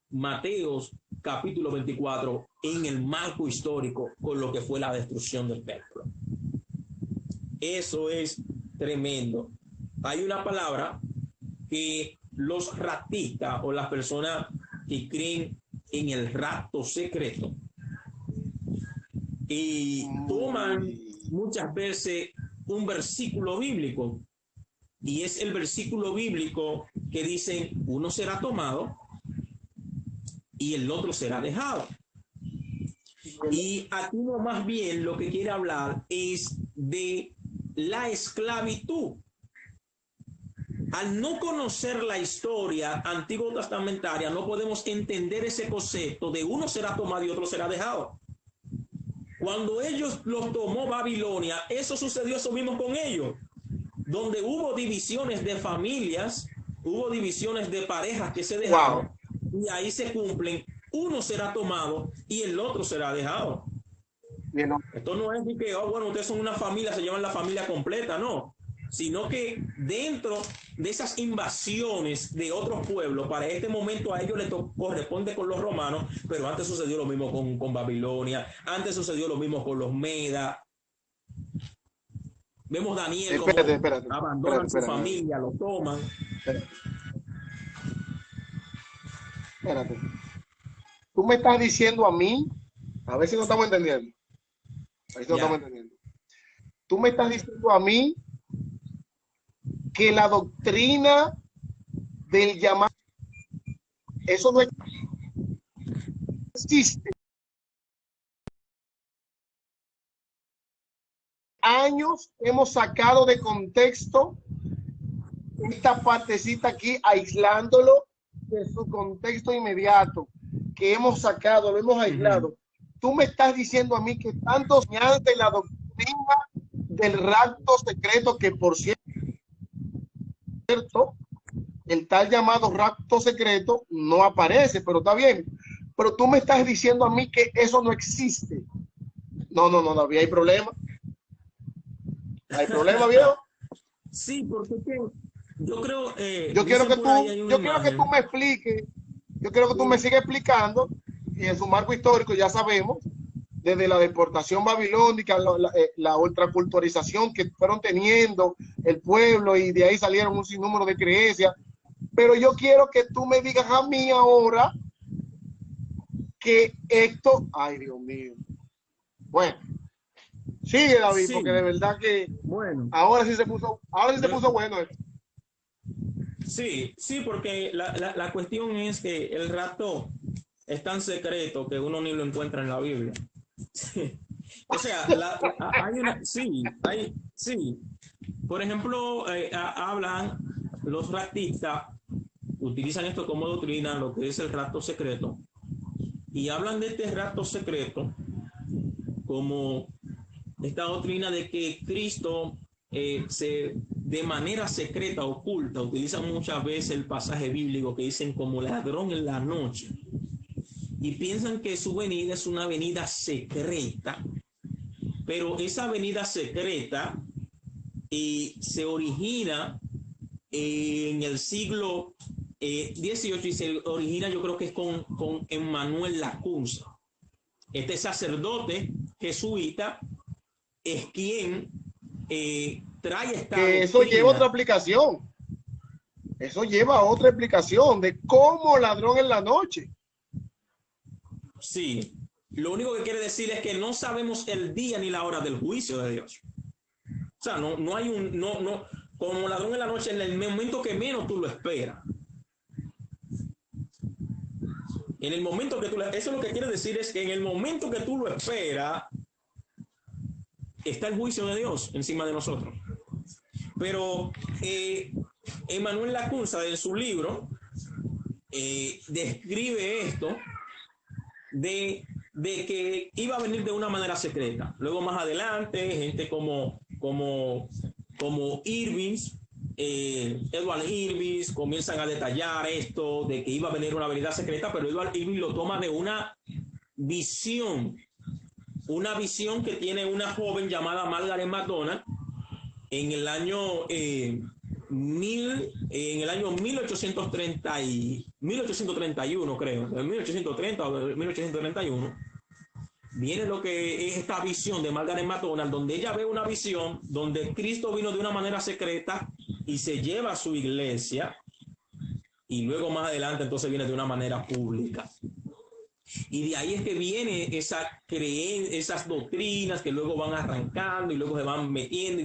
Mateos capítulo 24 en el marco histórico con lo que fue la destrucción del templo. Eso es tremendo. Hay una palabra que los raptistas o las personas que creen en el rapto secreto y toman muchas veces un versículo bíblico, y es el versículo bíblico que dice: uno será tomado y el otro será dejado. Y aquí no, más bien lo que quiere hablar es de la esclavitud. Al no conocer la historia antiguo testamentaria, no podemos entender ese concepto de uno será tomado y otro será dejado. Cuando ellos los tomó Babilonia, eso sucedió eso mismo con ellos, donde hubo divisiones de familias, hubo divisiones de parejas que se dejaron, y ahí se cumplen: uno será tomado y el otro será dejado. Bien, no. Esto no es de que, bueno, ustedes son una familia, se llevan la familia completa, no, sino que dentro de esas invasiones de otros pueblos, para este momento a ellos les corresponde con los romanos, pero antes sucedió lo mismo con Babilonia, antes sucedió lo mismo con los Medas. Vemos Daniel como abandonan su familia, lo toman. Espérate. Tú me estás diciendo a mí, a ver si no estamos entendiendo. A ver si no estamos entendiendo. Tú me estás diciendo a mí que la doctrina del llamado, eso no existe. Años hemos sacado de contexto esta partecita aquí, aislándolo de su contexto inmediato, que hemos sacado, lo hemos aislado. Tú me estás diciendo a mí que tanto señal de la doctrina del rapto secreto, que por cierto, el tal llamado rapto secreto no aparece, pero está bien. Pero tú me estás diciendo a mí que eso no existe. No, David, hay problema. ¿Hay problema, viejo? Sí, porque yo creo... yo quiero que tú me expliques, yo quiero que tú me sigas explicando, y en su marco histórico ya sabemos, desde la deportación babilónica, la ultraculturización que fueron teniendo el pueblo, y de ahí salieron un sinnúmero de creencias. Pero yo quiero que tú me digas a mí ahora que esto, ay Dios mío. Bueno, sigue David, porque de verdad que ahora sí se puso bueno esto. Sí, porque la cuestión es que el rapto es tan secreto que uno ni lo encuentra en la Biblia. O sea, hay una, sí. Por ejemplo, hablan los raptistas, utilizan esto como doctrina, lo que es el rapto secreto, y hablan de este rapto secreto como esta doctrina de que Cristo de manera secreta, oculta, utilizan muchas veces el pasaje bíblico que dicen como ladrón en la noche, y piensan que su venida es una venida secreta, pero esa venida secreta se origina en el siglo XVIII, y se origina, yo creo que es con Emmanuel Lacunza. Este sacerdote jesuita es quien trae esta que doctrina. Eso lleva otra aplicación. Eso lleva a otra explicación de cómo ladrón en la noche. Sí, lo único que quiere decir es que no sabemos el día ni la hora del juicio de Dios. O sea, no hay como ladrón en la noche, en el momento que menos tú lo esperas. En el momento que eso lo que quiere decir es que en el momento que tú lo esperas, está el juicio de Dios encima de nosotros. Pero Emmanuel Lacunza, en su libro, describe esto de que iba a venir de una manera secreta. Luego más adelante, gente como Irvings, Edward Irvings, comienzan a detallar esto de que iba a venir una venida secreta, pero Edward Irvings lo toma de una visión que tiene una joven llamada Margaret MacDonald en el año 1831, creo, en 1830 o 1831, viene lo que es esta visión de Margaret MacDonald, donde ella ve una visión donde Cristo vino de una manera secreta y se lleva a su iglesia, y luego más adelante entonces viene de una manera pública. Y de ahí es que viene esas doctrinas que luego van arrancando y luego se van metiendo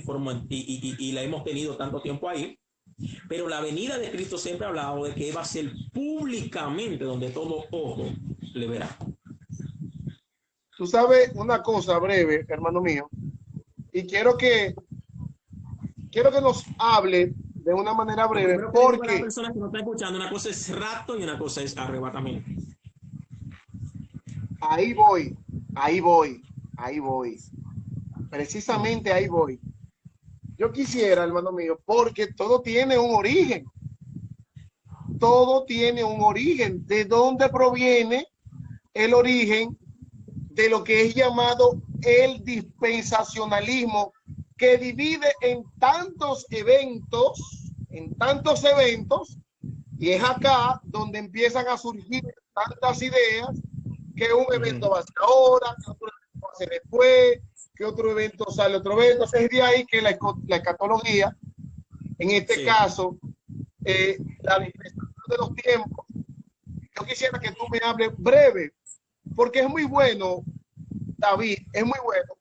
y la hemos tenido tanto tiempo ahí. Pero la venida de Cristo siempre ha hablado de que va a ser públicamente donde todo ojo le verá. Tú sabes una cosa breve, hermano mío, y quiero que nos hable de una manera breve, porque las personas que nos están escuchando, una cosa es rapto y una cosa es arrebatamiento. ahí voy. Precisamente ahí voy. Yo quisiera, hermano mío, porque todo tiene un origen. Todo tiene un origen. ¿De dónde proviene el origen de lo que es llamado el dispensacionalismo, que divide en tantos eventos, y es acá donde empiezan a surgir tantas ideas, que un evento va a ser ahora, que otro evento va a ser después, que otro evento sale otro evento? Entonces es de ahí que la escatología, en este caso, la dispensación de los tiempos. Yo quisiera que tú me hables breve, porque es muy bueno, David, es muy bueno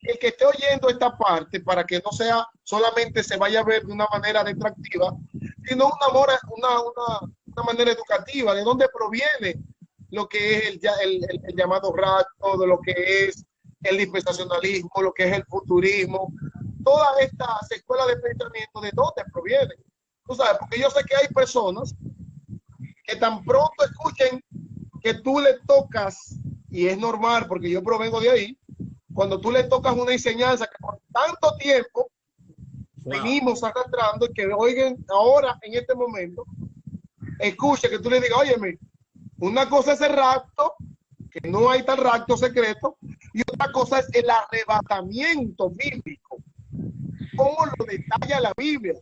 el que esté oyendo esta parte, para que no sea solamente se vaya a ver de una manera detractiva, sino una manera educativa, de dónde proviene lo que es el llamado rapto, de lo que es el dispensacionalismo, lo que es el futurismo, todas estas escuelas de pensamiento, de dónde provienen. Tú sabes, porque yo sé que hay personas que tan pronto escuchen que tú le tocas, y es normal porque yo provengo de ahí, cuando tú le tocas una enseñanza que por tanto tiempo venimos arrastrando, y que oigan ahora en este momento, escuche que tú le digas, óyeme, una cosa es el rapto, que no hay tal rapto secreto, y otra cosa es el arrebatamiento bíblico. ¿Cómo lo detalla la Biblia?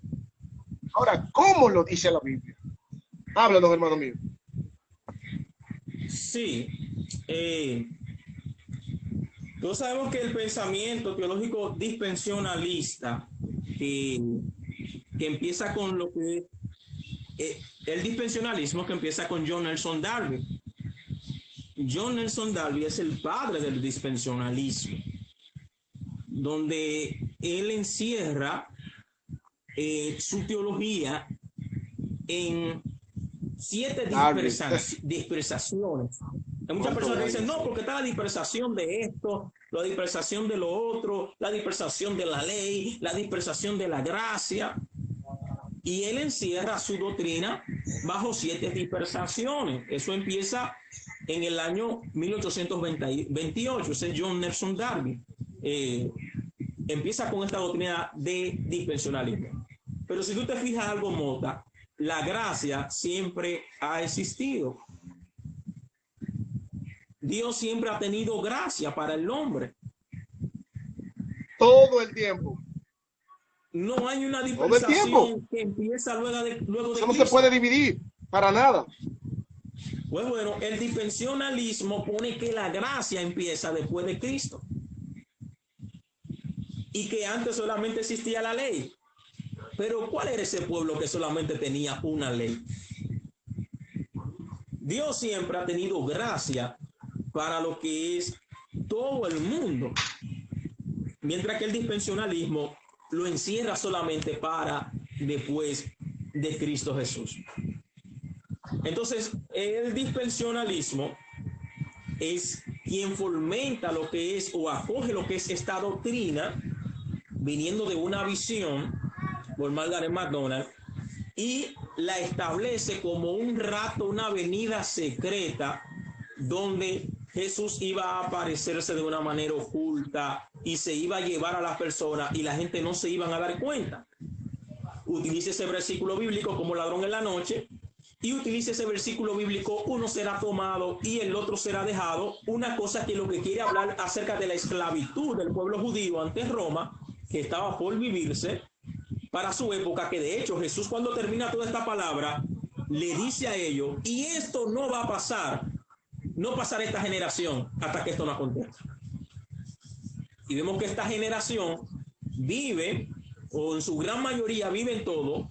Ahora, ¿cómo lo dice la Biblia? Háblanos, hermano mío. Sí. Todos sabemos que el pensamiento teológico dispensionalista, que empieza con lo que el dispensionalismo, que empieza con John Nelson Darby. John Nelson Darby es el padre del dispensionalismo, donde él encierra su teología en 7 dispensaciones. Hay muchas personas que dicen, no, porque está la dispensación de esto, la dispensación de lo otro, la dispensación de la ley, la dispensación de la gracia. Y él encierra su doctrina bajo 7 dispensaciones. Eso empieza en el año 1828. Ese es John Nelson Darby. Empieza con esta doctrina de dispensionalismo. Pero si tú te fijas algo, Mota, la gracia siempre ha existido. Dios siempre ha tenido gracia para el hombre. Todo el tiempo. No hay una dispensación que empieza luego de Eso no se puede dividir para nada. Pues bueno, el dispensionalismo pone que la gracia empieza después de Cristo y que antes solamente existía la ley. Pero ¿cuál era ese pueblo que solamente tenía una ley? Dios siempre ha tenido gracia para lo que es todo el mundo, mientras que el dispensionalismo lo encierra solamente para después de Cristo Jesús. Entonces, el dispensionalismo es quien fomenta lo que es o acoge lo que es esta doctrina viniendo de una visión por Margaret MacDonald y la establece como un rato, una venida secreta donde Jesús iba a aparecerse de una manera oculta y se iba a llevar a las personas y la gente no se iban a dar cuenta. Utilice ese versículo bíblico como ladrón en la noche y utilice ese versículo bíblico, uno será tomado y el otro será dejado. Una cosa que lo que quiere hablar acerca de la esclavitud del pueblo judío ante Roma, que estaba por vivirse para su época, que de hecho Jesús cuando termina toda esta palabra le dice a ellos, y esto no va a pasar, no pasará esta generación hasta que esto no acontezca. Y vemos que esta generación vive, o en su gran mayoría viven todo,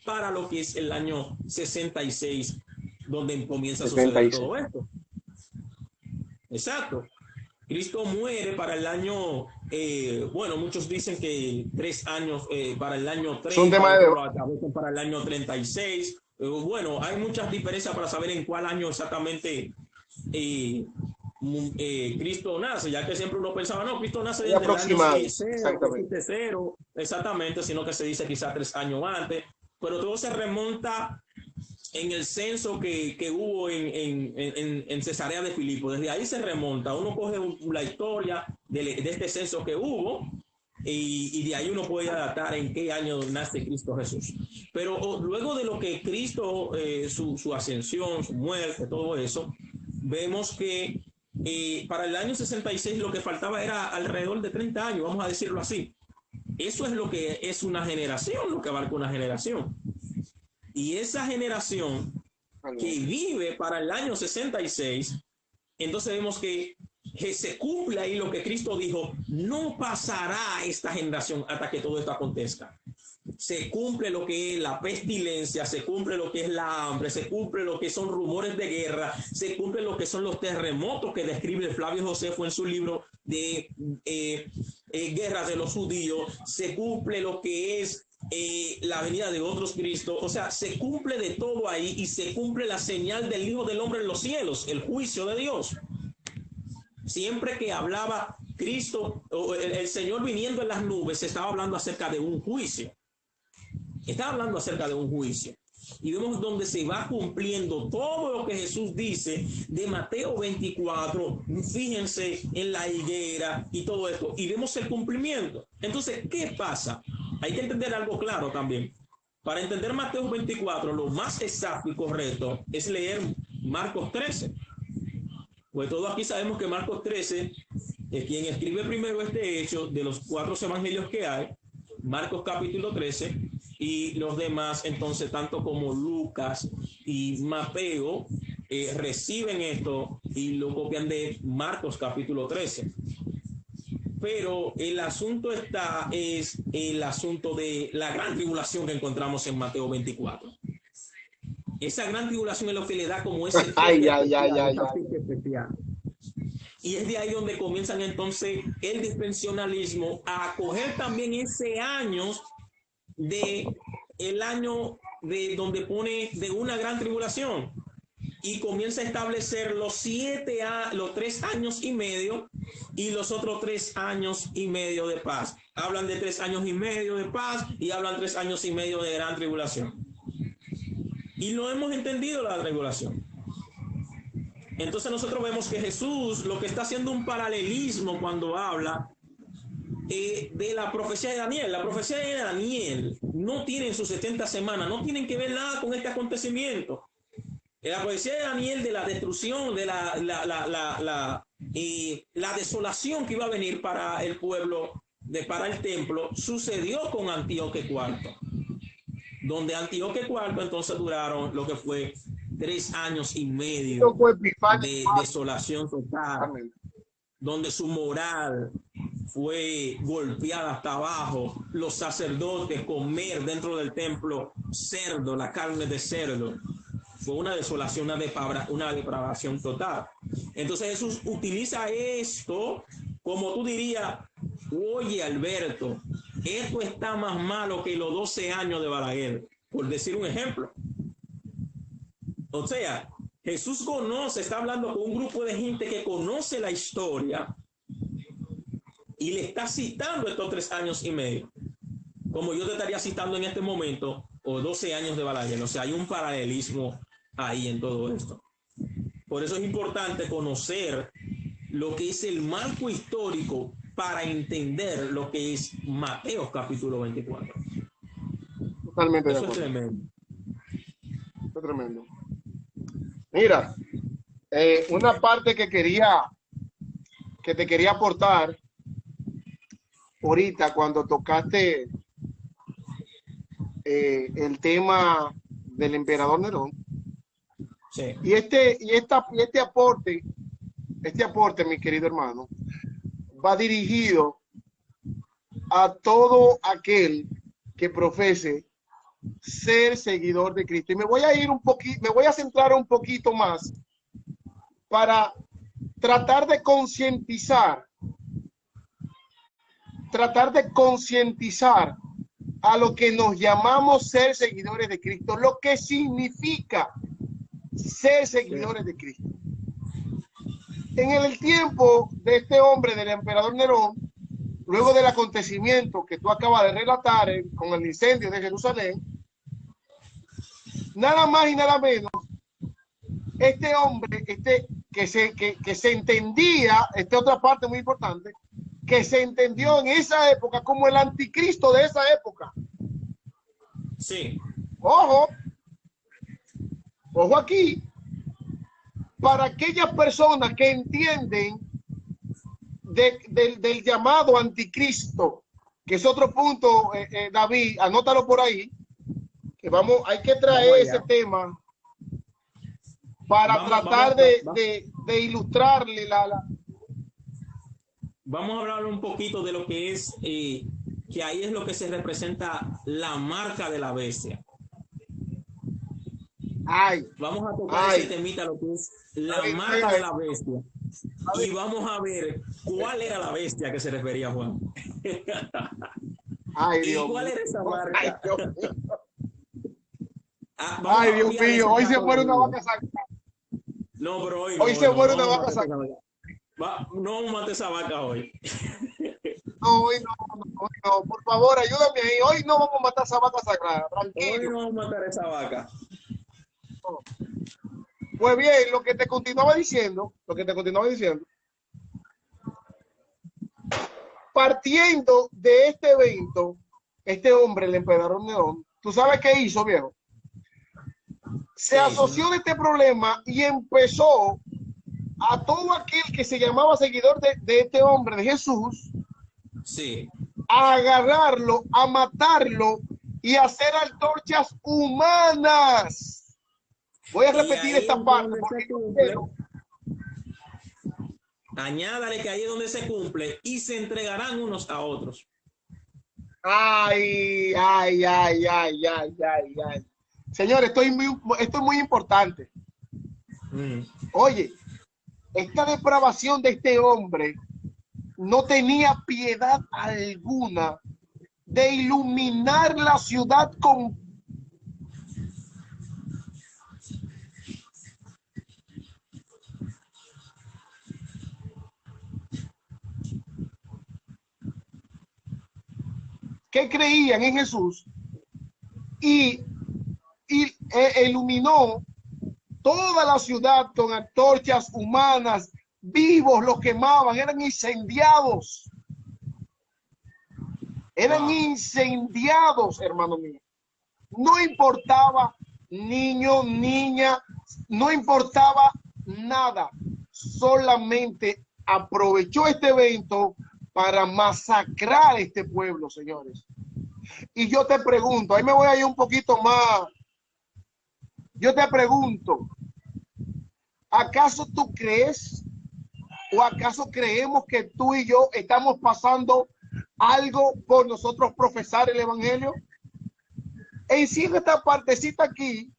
para lo que es el año 66, donde comienza a suceder todo esto. Exacto. Cristo muere para el año, bueno, muchos dicen que 3 años, para el año 30, para el año 36. Bueno, hay muchas diferencias para saber en cuál año exactamente Cristo nace, ya que siempre uno pensaba, no, Cristo nace desde el año 0, exactamente, sino que se dice quizás 3 años antes, pero todo se remonta en el censo que hubo en Cesarea de Filipo. Desde ahí se remonta, uno coge la historia de este censo que hubo y de ahí uno puede datar en qué año nace Cristo Jesús. Pero luego de lo que Cristo, su ascensión, su muerte, todo eso, vemos que para el año 66 lo que faltaba era alrededor de 30 años, vamos a decirlo así. Eso es lo que es una generación, lo que abarca una generación. Y esa generación que vive para el año 66, entonces vemos que se cumple ahí lo que Cristo dijo, no pasará esta generación hasta que todo esto acontezca. Se cumple lo que es la pestilencia, se cumple lo que es la hambre, se cumple lo que son rumores de guerra, se cumple lo que son los terremotos que describe Flavio Josefo en su libro de Guerras de los Judíos, se cumple lo que es la venida de otros Cristo, o sea, se cumple de todo ahí y se cumple la señal del Hijo del Hombre en los cielos, el juicio de Dios. Siempre que hablaba Cristo o el Señor viniendo en las nubes, se estaba hablando acerca de un juicio. Estaba hablando acerca de un juicio. Y vemos donde se va cumpliendo todo lo que Jesús dice de Mateo 24. Fíjense en la higuera y todo esto. Y vemos el cumplimiento. Entonces, ¿qué pasa? Hay que entender algo claro también. Para entender Mateo 24, lo más exacto y correcto es leer Marcos 13. Pues todos aquí sabemos que Marcos 13 es quien escribe primero este hecho de los 4 evangelios que hay. Marcos capítulo 13 y los demás, entonces, tanto como Lucas y Mateo, reciben esto y lo copian de Marcos capítulo 13. Pero el asunto es el asunto de la gran tribulación que encontramos en Mateo 24. Esa gran tribulación es lo que le da como ese especial. Y es de ahí donde comienzan entonces el dispensionalismo a acoger también ese año de el año de donde pone de una gran tribulación y comienza a establecer los 3 años y medio y los otros 3 años y medio de paz. Hablan de 3 años y medio de paz y hablan 3 años y medio de gran tribulación. Y no hemos entendido la tribulación. Entonces nosotros vemos que Jesús lo que está haciendo un paralelismo cuando habla de la profecía de Daniel. La profecía de Daniel no tiene sus 70 semanas, no tienen que ver nada con este acontecimiento. La profecía de Daniel de la destrucción, de la desolación que iba a venir para el pueblo, para el templo, sucedió con Antíoco IV. Donde Antíoco IV entonces duraron lo que fue 3 años y medio de desolación total, donde su moral fue golpeada hasta abajo, los sacerdotes comer dentro del templo cerdo, la carne de cerdo. Fue una desolación, una depravación total. Entonces Jesús utiliza esto como tú dirías, oye Alberto, esto está más malo que los 12 años de Balaguer, por decir un ejemplo. O sea, Jesús conoce, está hablando con un grupo de gente que conoce la historia y le está citando estos 3 años y medio, como yo te estaría citando en este momento, o 12 años de Balaguer. O sea, hay un paralelismo ahí en todo esto. Por eso es importante conocer lo que es el marco histórico para entender lo que es Mateo capítulo 24. Totalmente de Eso es acuerdo. tremendo. Eso es tremendo. Mira, una parte que te quería aportar ahorita cuando tocaste el tema del emperador Nerón. Sí. Y este aporte, mi querido hermano, va dirigido a todo aquel que profese ser seguidor de Cristo. Y me voy a centrar un poquito más para tratar de concientizar a lo que nos llamamos ser seguidores de Cristo, lo que significa ser seguidores de Cristo. En el tiempo de este hombre, del emperador Nerón, luego del acontecimiento que tú acabas de relatar con el incendio de Jerusalén, nada más y nada menos, este hombre, que se entendía, esta otra parte muy importante, que se entendió en esa época como el anticristo de esa época. Sí. Ojo aquí, para aquellas personas que entienden del llamado anticristo, que es otro punto, David, anótalo por ahí, que hay que traer ese tema para tratar de ilustrarle Vamos a hablar un poquito de lo que es, que ahí es lo que se representa la marca de la bestia. Vamos a tocar ese temita, lo que es la marca de la bestia. Y vamos a ver cuál era la bestia que se refería Juan. ¿Y cuál era esa marca? Dios mío, hoy se muere una vaca sagrada. No, pero hoy se muere una vaca sagrada. No mate esa vaca hoy. No, hoy no, por favor, ayúdame ahí. Hoy no vamos a matar esa vaca sagrada, tranquilo. Hoy no vamos a matar esa vaca. Pues bien, lo que te continuaba diciendo, partiendo de este evento, este hombre, el emperador Nerón, ¿tú sabes qué hizo, viejo? Se asoció de este problema y empezó a todo aquel que se llamaba seguidor de este hombre, de Jesús, a agarrarlo, a matarlo y a hacer antorchas humanas. Voy a repetir esta parte porque añádale que ahí es donde se cumple y se entregarán unos a otros. Ay. Señores, esto es muy importante. Oye, esta depravación de este hombre no tenía piedad alguna de iluminar la ciudad con que creían en Jesús y iluminó toda la ciudad con antorchas humanas, vivos, los quemaban, eran incendiados. Incendiados, hermano mío. No importaba niño, niña, no importaba nada. Solamente aprovechó este evento para masacrar este pueblo, señores. Y yo te pregunto, ahí me voy a ir un poquito más. Yo te pregunto, ¿acaso tú crees o acaso creemos que tú y yo estamos pasando algo por nosotros profesar el evangelio? Encierra esta partecita aquí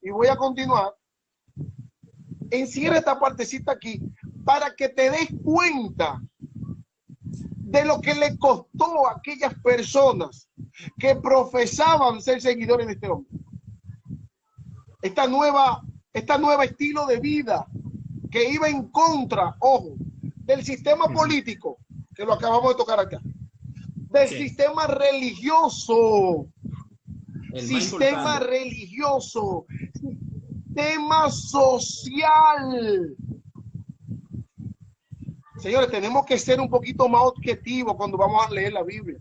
y voy a continuar. Encierra esta partecita aquí para que te des cuenta de lo que le costó a aquellas personas que profesaban ser seguidores de este hombre. Esta nueva este nuevo estilo de vida que iba en contra, ojo, del sistema político, que lo acabamos de tocar acá, del sistema religioso, sistema social. Señores, tenemos que ser un poquito más objetivos cuando vamos a leer la Biblia,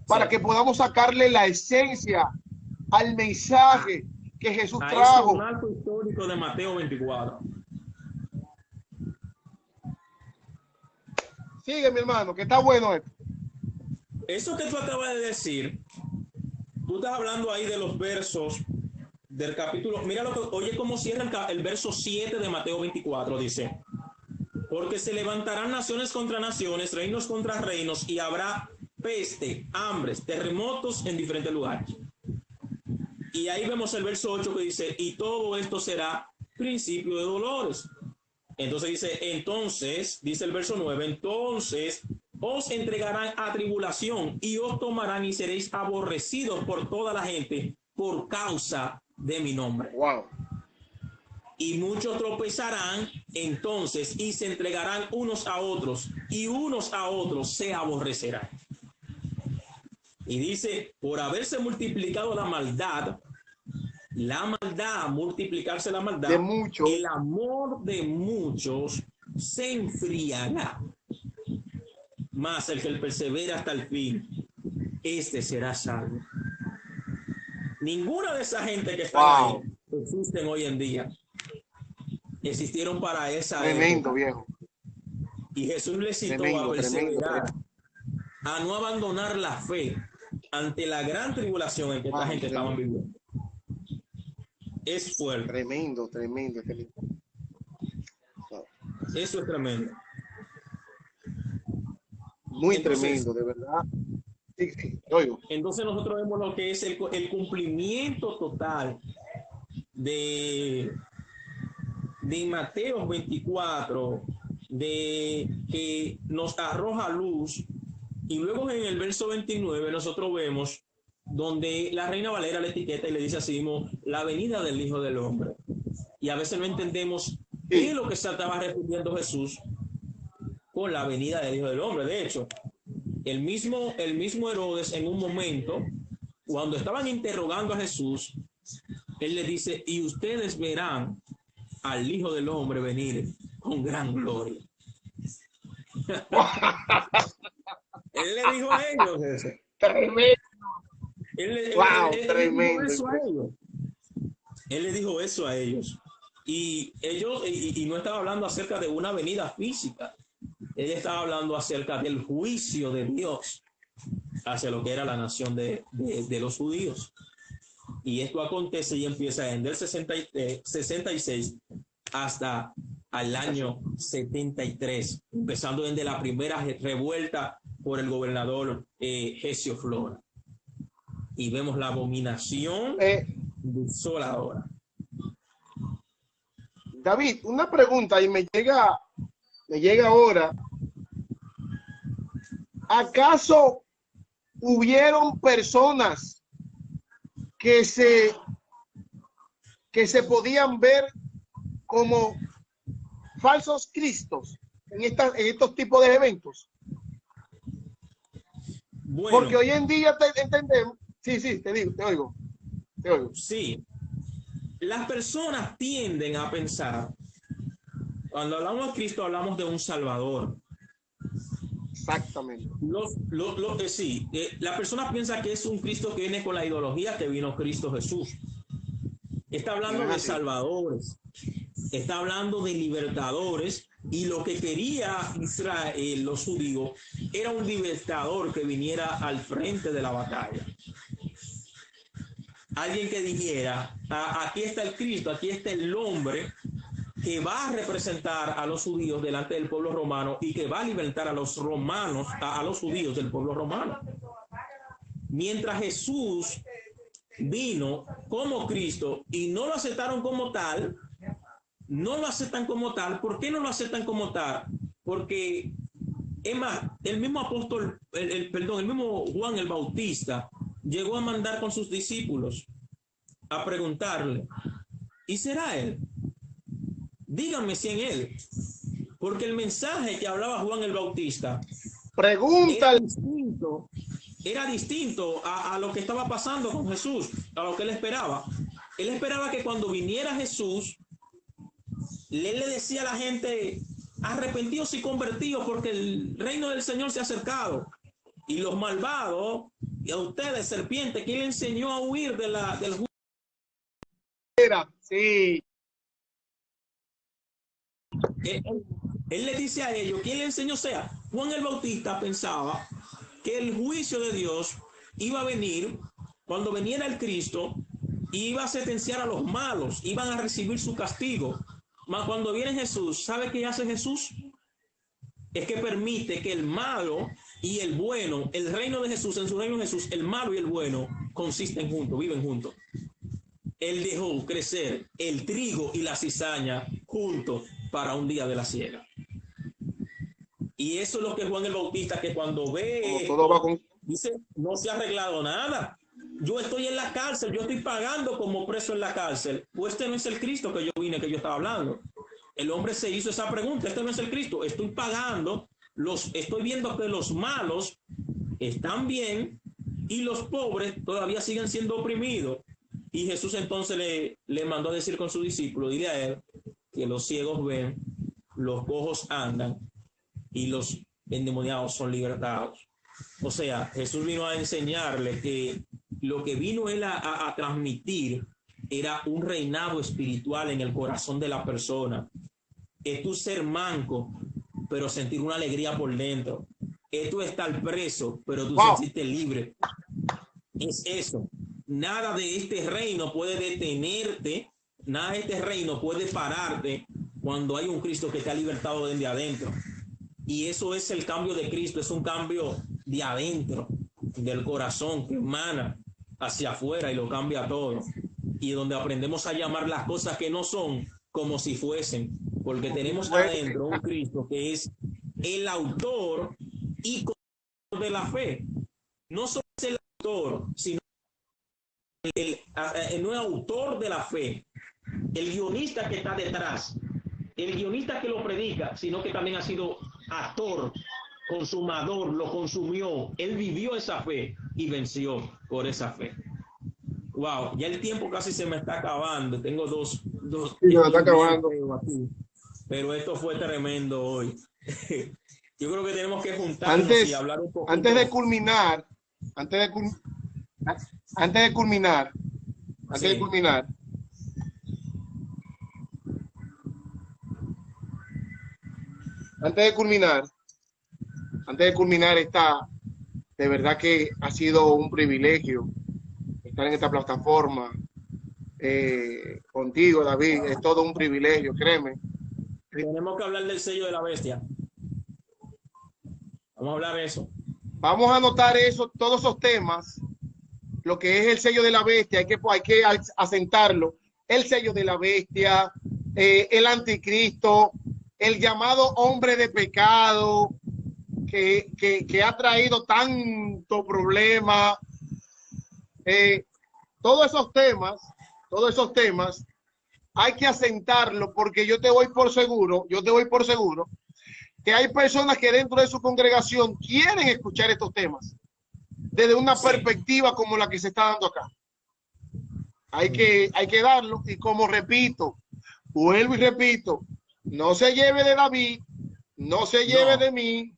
para que podamos sacarle la esencia al mensaje que Jesús trajo. Es un marco histórico de Mateo 24. Sigue, mi hermano, que está bueno esto. Eso que tú acabas de decir, tú estás hablando ahí de los versos del capítulo. Mira lo que, oye cómo cierra el verso 7 de Mateo 24, dice: porque se levantarán naciones contra naciones, reinos contra reinos, y habrá peste, hambres, terremotos en diferentes lugares. Y ahí vemos el verso 8 que dice: y todo esto será principio de dolores. Entonces, dice el verso 9, entonces os entregarán a tribulación y os tomarán y seréis aborrecidos por toda la gente por causa de mi nombre. Wow. Y muchos tropezarán entonces y se entregarán unos a otros y unos a otros se aborrecerán. Y dice, por haberse multiplicado la maldad, multiplicarse la maldad, de muchos, el amor de muchos se enfriará. Mas el que persevera hasta el fin, este será salvo. Ninguna de esa gente que está ahí existen hoy en día. Existieron para esa tremendo, época. Viejo. Y Jesús les citó a perseverar, a no abandonar la fe ante la gran tribulación en que esta gente estaba viviendo. Es fuerte. Tremendo. Eso es tremendo. Muy tremendo, de verdad. Sí, oigo. Entonces nosotros vemos lo que es el cumplimiento total de Mateo 24, de que nos arroja luz. Y luego en el verso 29 nosotros vemos donde la Reina Valera le etiqueta y le dice así mismo: la venida del Hijo del Hombre. Y a veces no entendemos qué es lo que se estaba refiriendo Jesús con la venida del Hijo del Hombre. De hecho, el mismo Herodes, en un momento, cuando estaban interrogando a Jesús, él le dice: y ustedes verán al Hijo del Hombre venir con gran gloria. Él le dijo a ellos eso. Tremendo. Él le dijo eso a ellos. Y ellos, y no estaba hablando acerca de una venida física. Él estaba hablando acerca del juicio de Dios hacia lo que era la nación de los judíos. Y esto acontece y empieza en el 66 hasta al año 73, empezando desde la primera revuelta por el gobernador Gesio Flora. Y vemos la abominación desoladora. David, una pregunta y me llega ahora. ¿Acaso hubieron personas que se podían ver como falsos cristos en estos tipos de eventos? Bueno, porque hoy en día entendemos. Sí, te oigo. Sí, las personas tienden a pensar, cuando hablamos de Cristo, hablamos de un Salvador. Exactamente. La persona piensa que es un Cristo que viene con la ideología que vino Cristo Jesús. Está hablando de salvadores, está hablando de libertadores, y lo que quería Israel, los judíos, era un libertador que viniera al frente de la batalla. Alguien que dijera: aquí está el Cristo, aquí está el hombre que va a representar a los judíos delante del pueblo romano y que va a libertar a los romanos, a los judíos del pueblo romano. Mientras Jesús vino como Cristo y no lo aceptaron como tal, no lo aceptan como tal. ¿Por qué no lo aceptan como tal? Porque, es más, el mismo apóstol, el mismo Juan el Bautista llegó a mandar con sus discípulos a preguntarle: y será él. Díganme si en él. Porque el mensaje que hablaba Juan el Bautista Pregúntale. Era distinto a lo que estaba pasando con Jesús, a lo que él esperaba. Él esperaba que cuando viniera Jesús, él le decía a la gente, arrepentidos y convertidos porque el reino del Señor se ha acercado. Y los malvados, y a ustedes, serpientes, que él enseñó a huir del juicio. Sí. Él le dice a ellos, ¿quién le enseñó? O sea, Juan el Bautista pensaba que el juicio de Dios iba a venir cuando viniera el Cristo, iba a sentenciar a los malos, iban a recibir su castigo. Mas cuando viene Jesús, ¿sabe qué hace Jesús? Es que permite que el malo y el bueno, el reino de Jesús, en su reino de Jesús, el malo y el bueno consisten juntos, viven juntos. Él dejó crecer el trigo y la cizaña juntos para un día de la siega. Y eso es lo que Juan el Bautista, que cuando ve, todo va con... dice, no se ha arreglado nada. Yo estoy en la cárcel, yo estoy pagando como preso en la cárcel. Pues este no es el Cristo que yo vine, que yo estaba hablando. El hombre se hizo esa pregunta, este no es el Cristo. Estoy pagando, estoy viendo que los malos están bien y los pobres todavía siguen siendo oprimidos. Y Jesús entonces le mandó a decir con su discípulo, dile a él que los ciegos ven, los cojos andan y los endemoniados son libertados. O sea, Jesús vino a enseñarle que lo que vino él a transmitir era un reinado espiritual en el corazón de la persona. Es tu ser manco, pero sentir una alegría por dentro. Es tu estar preso, pero tú sentirte libre. Es eso. Nada de este reino puede detenerte, nada de este reino puede pararte cuando hay un Cristo que te ha libertado desde adentro. Y eso es el cambio de Cristo, es un cambio de adentro, del corazón que emana hacia afuera y lo cambia todo. Y donde aprendemos a llamar las cosas que no son como si fuesen, porque tenemos adentro un Cristo que es el autor y de la fe. No solo es el autor, sino no es autor de la fe, el guionista que está detrás, el guionista que lo predica, sino que también ha sido actor, consumador, lo consumió, él vivió esa fe y venció por esa fe. Wow, ya el tiempo casi se me está acabando, tengo dos sí, está acabando. Aquí, pero esto fue tremendo hoy. Yo creo que tenemos que juntarnos y hablar un poco. Antes de culminar, de verdad que ha sido un privilegio estar en esta plataforma contigo, David. Es todo un privilegio, créeme. Tenemos que hablar del sello de la bestia. Vamos a hablar de eso. Vamos a anotar eso, todos esos temas, lo que es el sello de la bestia, hay que asentarlo. El sello de la bestia, el anticristo, el llamado hombre de pecado, que ha traído tanto problema. Todos esos temas hay que asentarlo, porque yo te voy por seguro que hay personas que dentro de su congregación quieren escuchar estos temas desde una perspectiva como la que se está dando acá. Hay que darlo, y como vuelvo y repito, no se lleve de David, no se lleve de mí,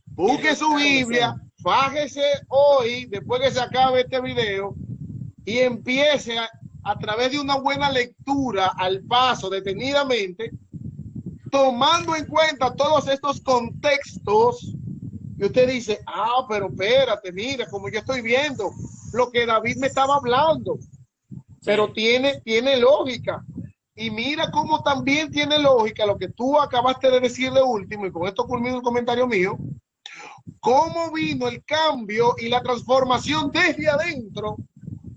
busque su Biblia, bájese hoy, después que se acabe este video, y empiece a través de una buena lectura al paso, detenidamente, tomando en cuenta todos estos contextos, y usted dice, pero espérate, mira, como yo estoy viendo lo que David me estaba hablando, pero tiene lógica. Y mira cómo también tiene lógica lo que tú acabaste de decir de último, y con esto culmino el comentario mío, cómo vino el cambio y la transformación desde adentro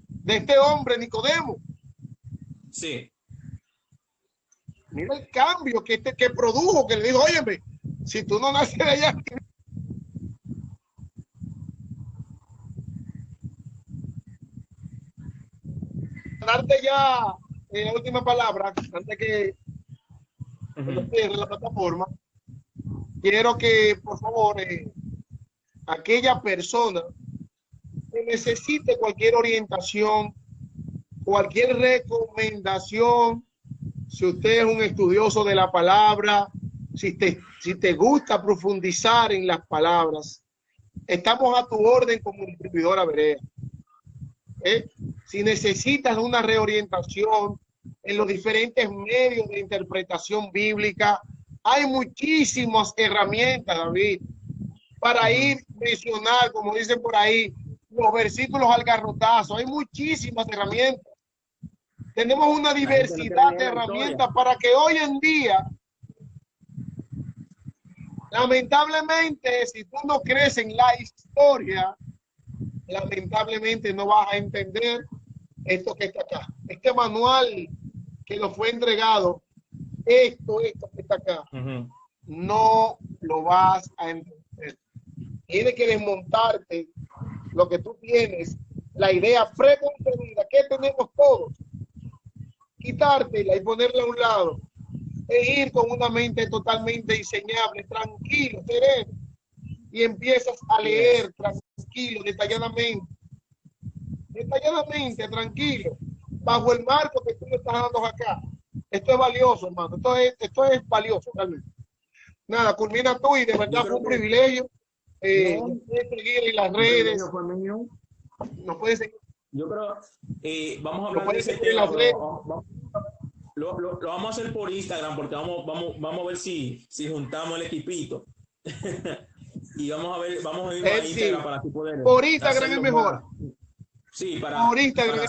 de este hombre Nicodemo. Sí. Mira el cambio que produjo, que le dijo, óyeme, si tú no naces de allá, darte ya la última palabra, antes que cierre la plataforma. Quiero que, por favor, aquella persona que necesite cualquier orientación, cualquier recomendación, si usted es un estudioso de la palabra, si te gusta profundizar en las palabras, estamos a tu orden como distribuidora Berea. Si necesitas una reorientación en los diferentes medios de interpretación bíblica, hay muchísimas herramientas, David, para ir mencionar, como dicen por ahí, los versículos al garrotazo. Hay muchísimas herramientas. Tenemos una diversidad de herramientas para que hoy en día, lamentablemente, si tú no crees en la historia, lamentablemente no vas a entender esto que está acá. Este manual que nos fue entregado, esto que está acá, no lo vas a entender. Tienes que desmontarte lo que tú tienes, la idea preconcebida que tenemos todos, quitártela y ponerla a un lado e ir con una mente totalmente diseñable, tranquilo, sereno, y empiezas a leer tranquilo, detalladamente, tranquilo, bajo el marco que tú me estás dando acá. Esto es valioso, hermano, esto es valioso realmente. Nada, culmina tú y de verdad fue un privilegio. Nos puedes seguir en las redes. Nos puedes seguir. Yo creo, vamos a hablar de ese tema. Lo vamos a hacer por Instagram porque vamos a ver si juntamos el equipito. Y vamos a ir a Instagram para que poder. Por Instagram es mejor. Sí, por Instagram.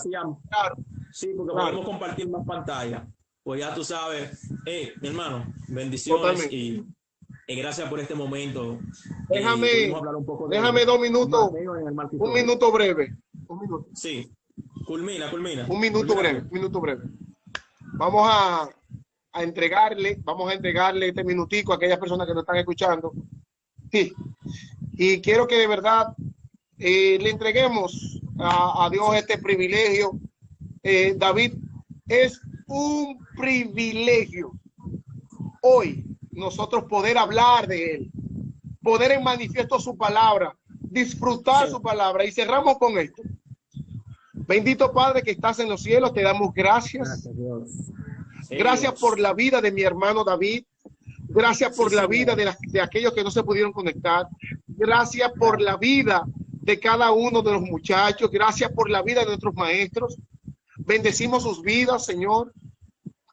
Claro. Sí, porque podemos compartir más pantalla. Pues ya tú sabes, mi hermano, bendiciones y gracias por este momento. Déjame 2 minutos, un minuto breve. Sí, culmina. Un minuto breve. Vamos a entregarle este minutico a aquellas personas que nos están escuchando. Sí. Y quiero que de verdad le entreguemos a Dios este privilegio. David, es un privilegio hoy nosotros poder hablar de Él, poder en manifiesto su palabra, disfrutar su palabra. Y cerramos con esto. Bendito Padre que estás en los cielos, te damos gracias. Gracias por la vida de mi hermano David. Gracias por la vida de aquellos que no se pudieron conectar. Gracias por la vida de cada uno de los muchachos. Gracias por la vida de nuestros maestros. Bendecimos sus vidas, Señor.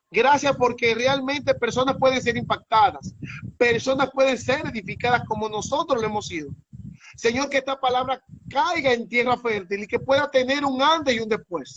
Gracias porque realmente personas pueden ser impactadas. Personas pueden ser edificadas como nosotros lo hemos sido. Señor, que esta palabra caiga en tierra fértil y que pueda tener un antes y un después.